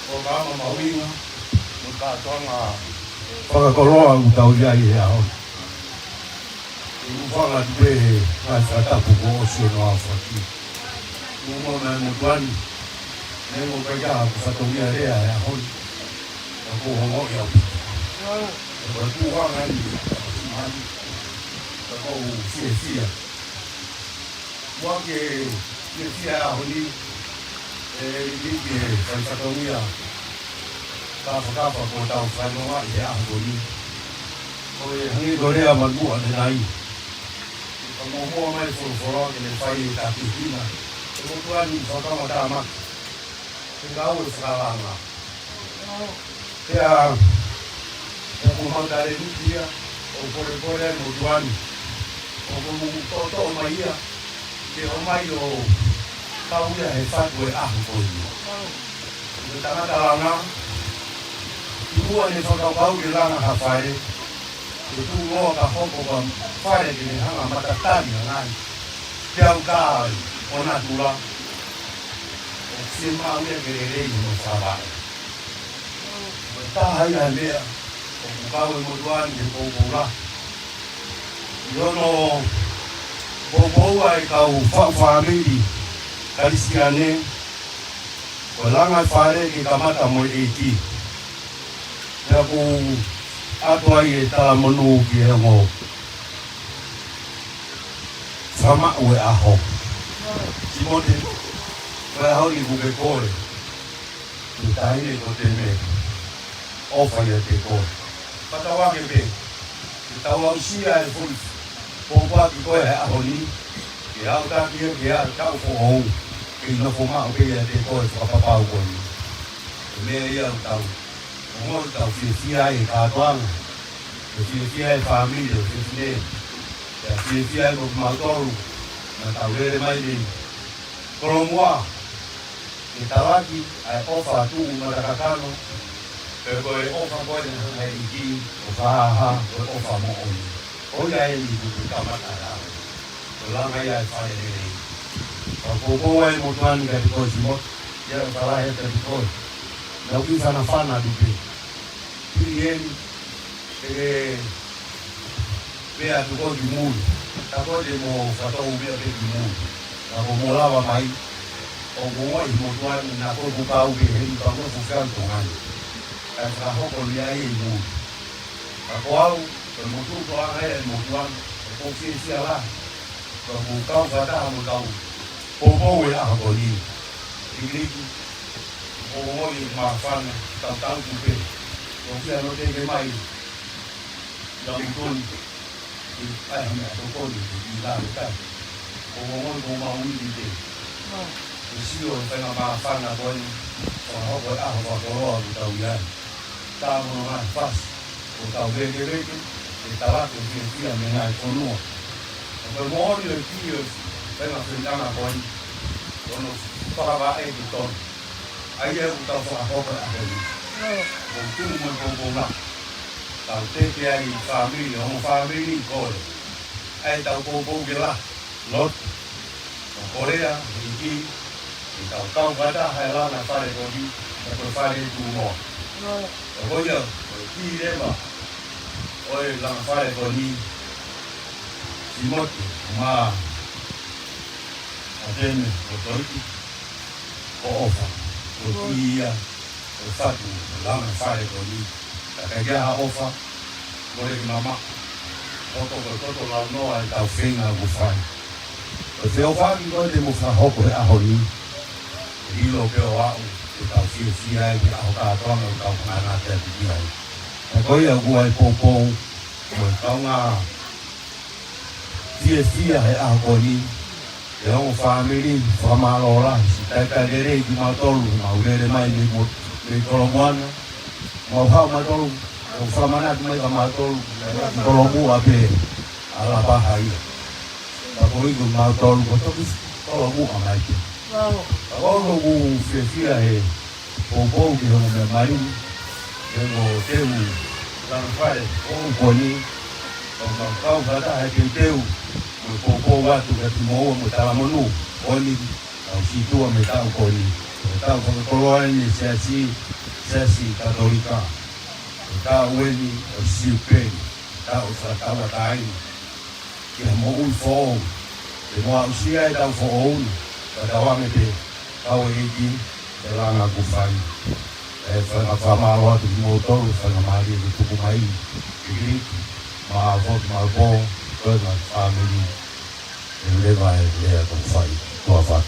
o cara mauinho o cara toma para colocar o tal de aí o Fanguna de Simote o seu nome aqui o nome mudando nem o cara que faz o dia é aku ngomong ya, berarti uang kan, aku sia-sia, uang ke sia-sia hari ini kan satu ya, apa kau tahu kan uang ya hari ini, oh ini Korea mampu ada naik, kamu mau main full ini file tapi ini, kemudian sekarang ada mak, tinggal sekarang lah. Ya, kumang dari dia, opor muduan, toto maya, dia mayo, tahu dia hebat gue gue. Kita nak dalam ibu ni soal kau di dalam hafai, itu mau kahok kau fai di hang mata tani kan, dia kau orang tua, siapa dia kerja ini masalah. Tahay na niya kung kawin mo doon yung bubula yun o bubuwa ikaw family kaliskyanin wala nga pare kikamata mo 80 na kung ato ay talamunugi mo sama uwe ako Simote kaya ako ibubekore tayo ito Teme Ofa ya teko. Patawa kebe. Tawa usia e full. Popa ki ko ya holi. Ya uta ki ya ta ko o. Ki no fuma o ya teko e fa pa ko ni. Me ya uta. Mo ta sia e ka twang. Sia e family sia. Ya sia ko ma toru. Na ta le mai ni. Kolomwa. Itawaki ai ofa tu matakakano. Pero ofa ko din ay hindi ofa ofa mo on. O ya ay hindi ka matala. Wala kaya ay ni. Ako ay mo tuan ka dito Simote. Ya para ay dito. Lagi sana fana dito. Bien vea tu ko di mundo. Ako di mo fato ubia di mundo. Ako mo lava mai. O mo ay mo tuan na ko buka ubi hindi pa mo fukan tungan. Ang kahok niya ay mo. Ako ang mututo ang ay mutuan. Kung siya lang. Kung mukaw kata mukaw. Popo ya ako ni. Igliki. Popo yung mafan. Tang tupe. Kung siya no tege mai. Yung kun. Ay toko ni. Ila ka. Popo yung maui dite. Siyo tengah mafan na ko. Ako ako tahu yan. Tamo naman pas o tao bege estaba con que me ha cono pero mo ni tío venga frentana con para el botón ahí es un tao para para con tú muy la tao te que hay family con ai tao que la lot Korea iki tao bata hai la na pare con di per fare tu mo Oye, aquí lema, hoy la fare con Simote, ma, Teme Lotoiti, Ofa, Lotia, fatu lama fare ko ni ka ga ofa mo le mama toto la no ai ta finga go fai o se o fa ko de mo fa hoko a honi i lo ke o au ta fi ai ki a ka to no ka na te di ai ko ia go ai popo mo ka nga fi ai a ko ni e o family famalola ta dere di matolu ma ure mai ni mo le kolomwana mo ha matolu o famana mai ka matolu kolomu abe ala bahai ta ko i matolu ko to kolomu amai ke o lo fi ai popo ki ho me mai mo teu la fai o ko ni o ka ta ha teu popo watu katimoa mutalamonu oni au situa metau koni metau koloani sesi katolika metau weni o siupeni metau satawa tai ke mo un fo ke mo usia tau fo on katawange te kau egi telanga kufai fa malo tu motor fa mali tu kumai igri ma vot ma bo ma family le vai le con fai tua fa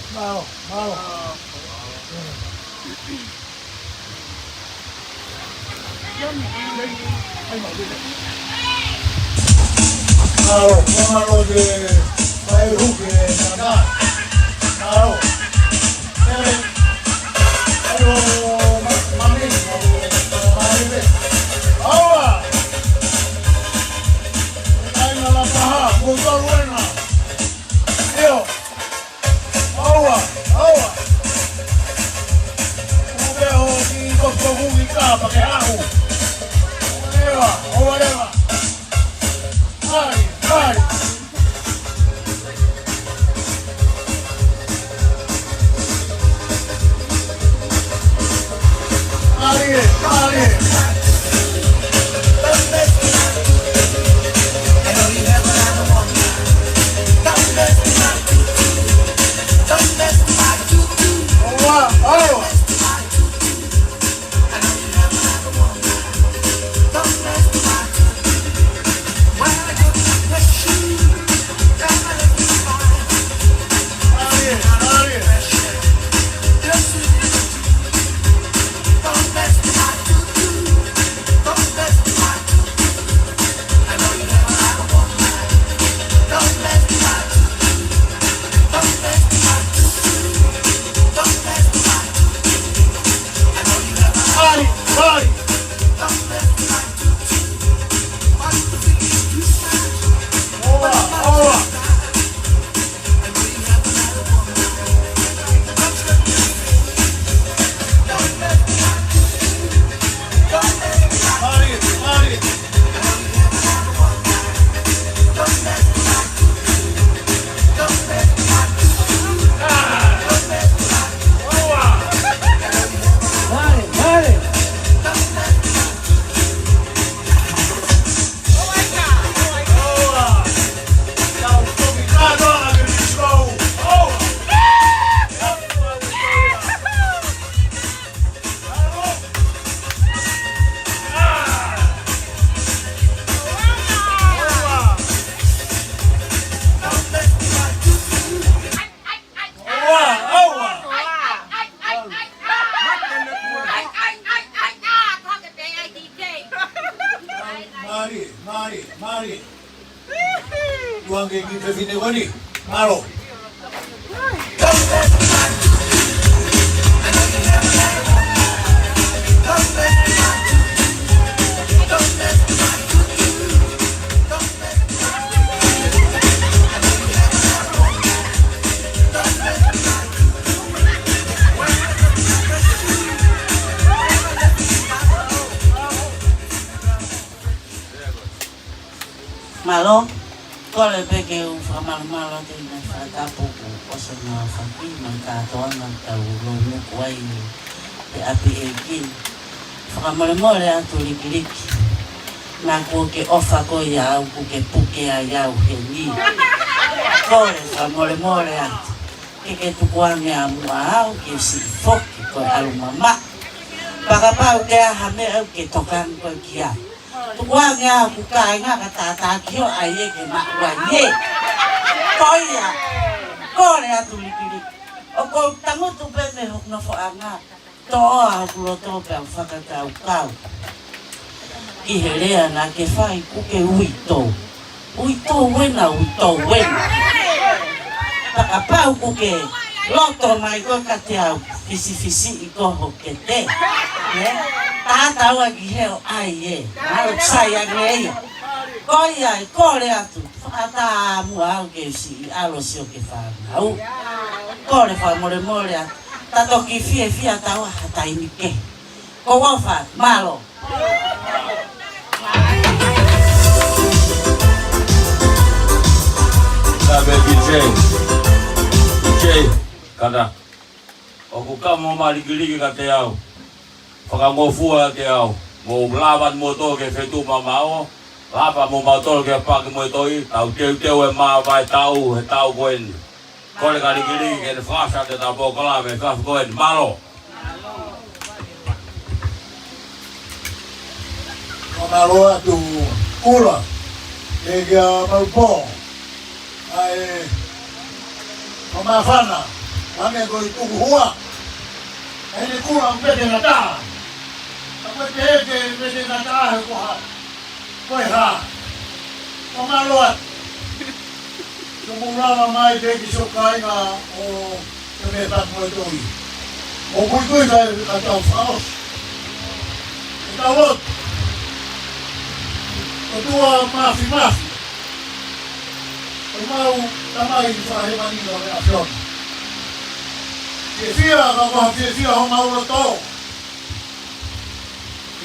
Malo. Malo de vai ruque nada. Malo. Pero mami. Ahora. Ay no la paja, muy buena. Yo. Ahora. Veo que doctor Gugica para que hago. Whatever. Ay. Mari. Tuange give vine wani. Malo. Malo, kole peke u whamalumalo te na whatapu o se ngā whaki na kātoanga tau lomu kuai te api e kin. Whakamolemole atu rikiriki. Nā kua ke ofa ko ia au ku ke puke a iau he ni. Kore whamolemole atu. Ke tukuange a mua au ke si foki koe alu mama. Pakapau kaya hame au ke tokan ko kia. Tukwa nga kukai nga katata kio aye ke makwa ye. Koya. Kore atulikili. Oko tango tupe me hok na fo anga. Toa hakulo tope ang whakakau kau. Iherea na ke whai kuke uito. Uito wena. Pakapau kuke. Loto mai ko katiau. Fisi iko hokete. Tata wagi heo ai Alok sayang ye. Koya kore atu. Ata mua ke si alosio ke whanau. Kore wha more atu. Tato ki fie tau hata inike. Ko wafa malo. Sabe DJ kada. Oku ka mo maligiligi ka te au. Whakangofua te au. Mo lawan mo to ke whetu mamao. Lapa mo matol ke paki mo toi. Tau teu e maa vai tau he tau koen. Kore ka ligiligi ke te whasa te tau pokola me whasa koen. Malo. Malo atu kula. Ega malpo. Ai mamafana. Ame ko ituku hua. Ene kula mbede na taa. Ako te mbede na taa he kuha. Koe ha. Kamaloat. Tumulama mai te ki sokai nga o teme tak mo itoi. O kuikui ka tau whaos. Ita lot. O tua mafi. O mau tamai whahemanino me a fiona. Fia ka koha fia ho mau loto.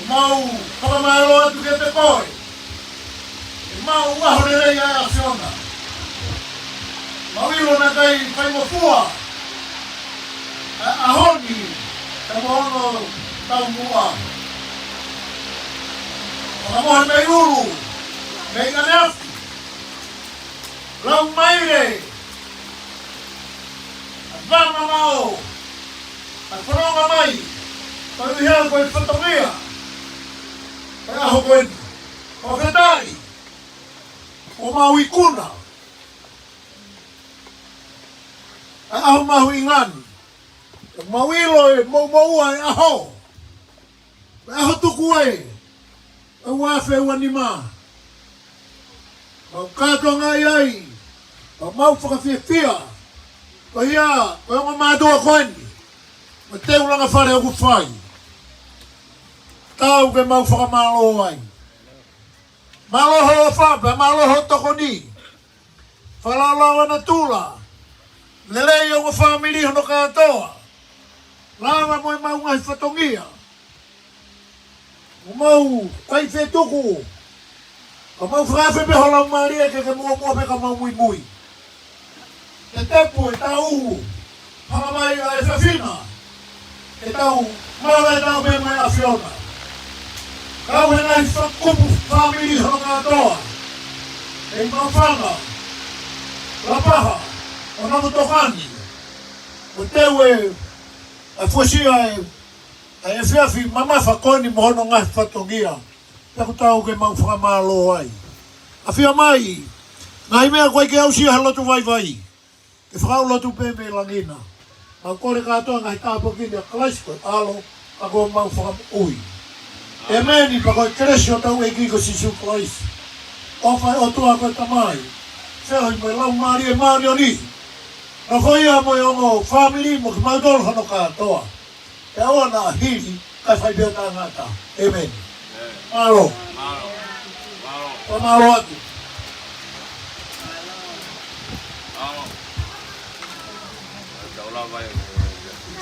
Mau whakamaro atu ke te koe. Mau waho rei a fiona. Mau ilo na kai whai mo fua. Ahoni. Ka mohono tau mua. Whakamohan mei uru. Mei ganeafi. Lau maire. Vama mau. Whanonga mai. Kau hea koe whatongia. Kau aho koe. O whetai. O mau ikuna. Aho mahu ingan. Mau ilo e mau e aho. Aho tuku e. Au afe wanima. Mau kato ngai ai. Mau whakawhiawhia. Ko ia, ko nga mātua koeni. Ma teu langa whare o ku whai. Tau ke mau whakamalo ai. Maloho o whapa, maloho toko ni. Whalalawa na tula. Lelei o nga whamiri hono katoa. Lama mo e mau ngai whatongia. O mau kai whetuku. Ka mau whakawhi me hola maria ke mua pe ka mau mui. Te tepu e tau uhu, hakamai a e whawhina, e tau mara e tau me mai a whiona. Kau he nai whakupu whamiri hono katoa, e mawhanga, lapaha, o Navutokani, o teu e whosia e whiawhi mamafa koni mohono ngai whatongia, taku tau ke mau whakamalo ai. A whia mai, ngai mea koe ke ausia halotu vai. E whakau lotu pēme langina. Mau kore katoa ngai tāpo kini a kalaisiko alo a koe mau whakam ui. E meni pa koe kresio tau e kiko sisu kalaisi. O whai o tua koe tamai. Whehoi moe lau maari e maari o ni. Na koe ia moe ongo whamiri mo ki mau tolo hano katoa. E awa na hiri kai whai bea tā ngata. E meni. Malo. Malo atu.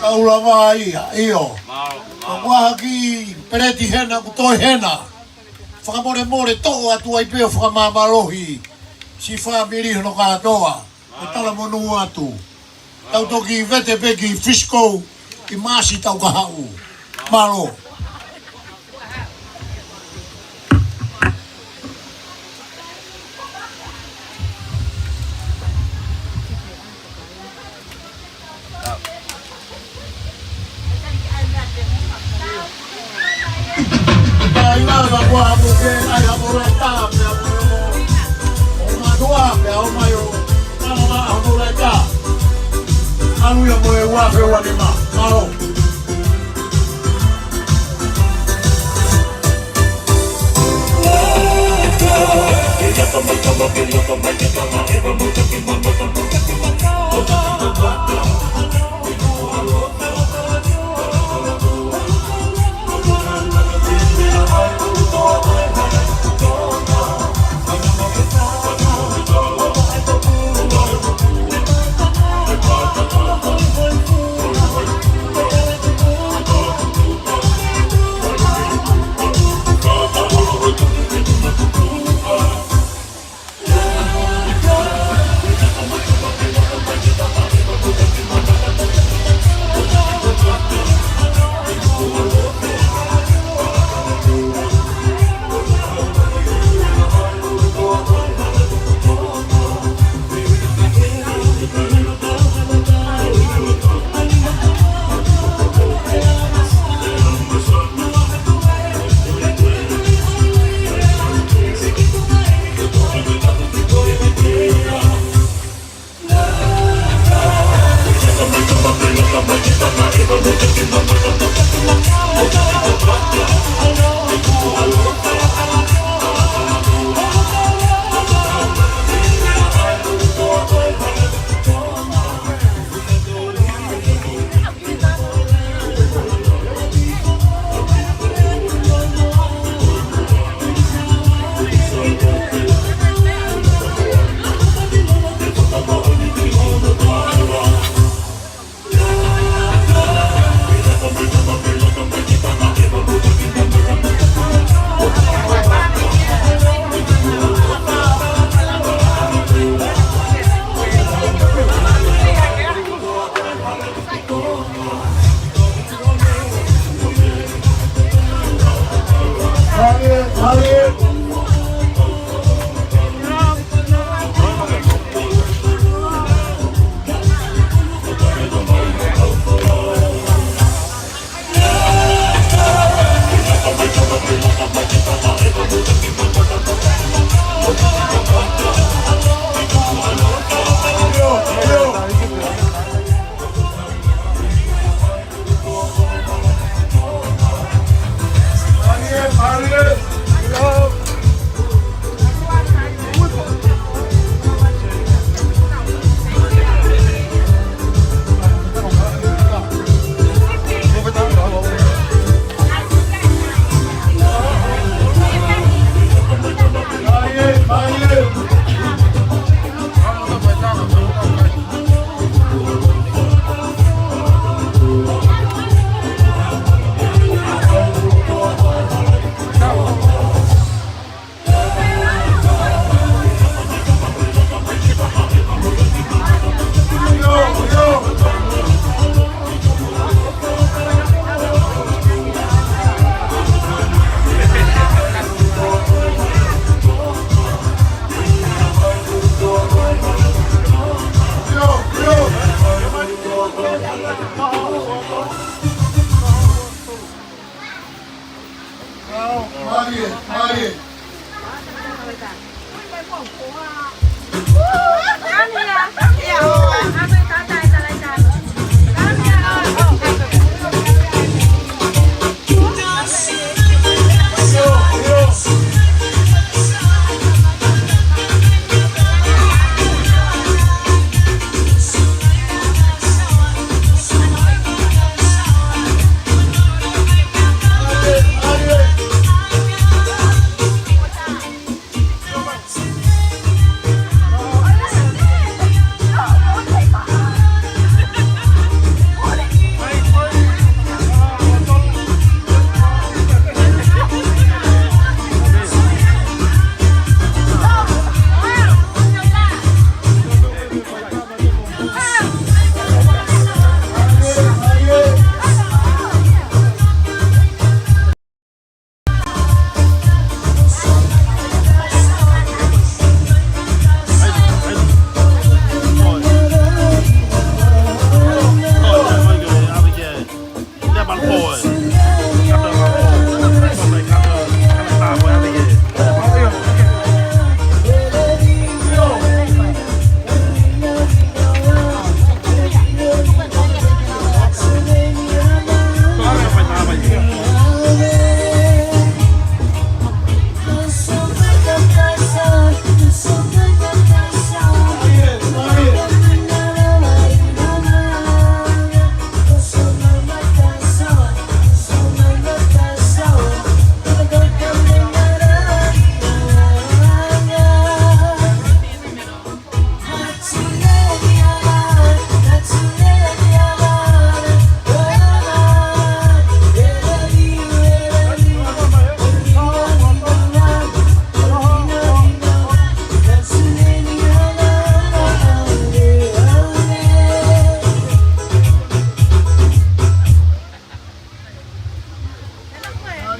Kaula vai io. Wa ki pereti hena ku toi hena. Whakamore toko atu ai peo whakamamalohi. Si whamiri hono katoa. E tala monu atu. Tau toki vete peki fisco i masi tau kahau. Malo. Kainga kwa buke aya bureta pe o madua pe o mayo mama amureta anu ya moe wa pe wa ni ma maro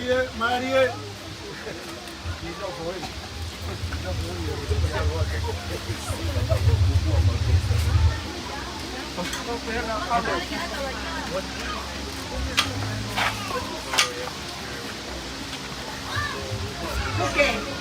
Marie. Okay.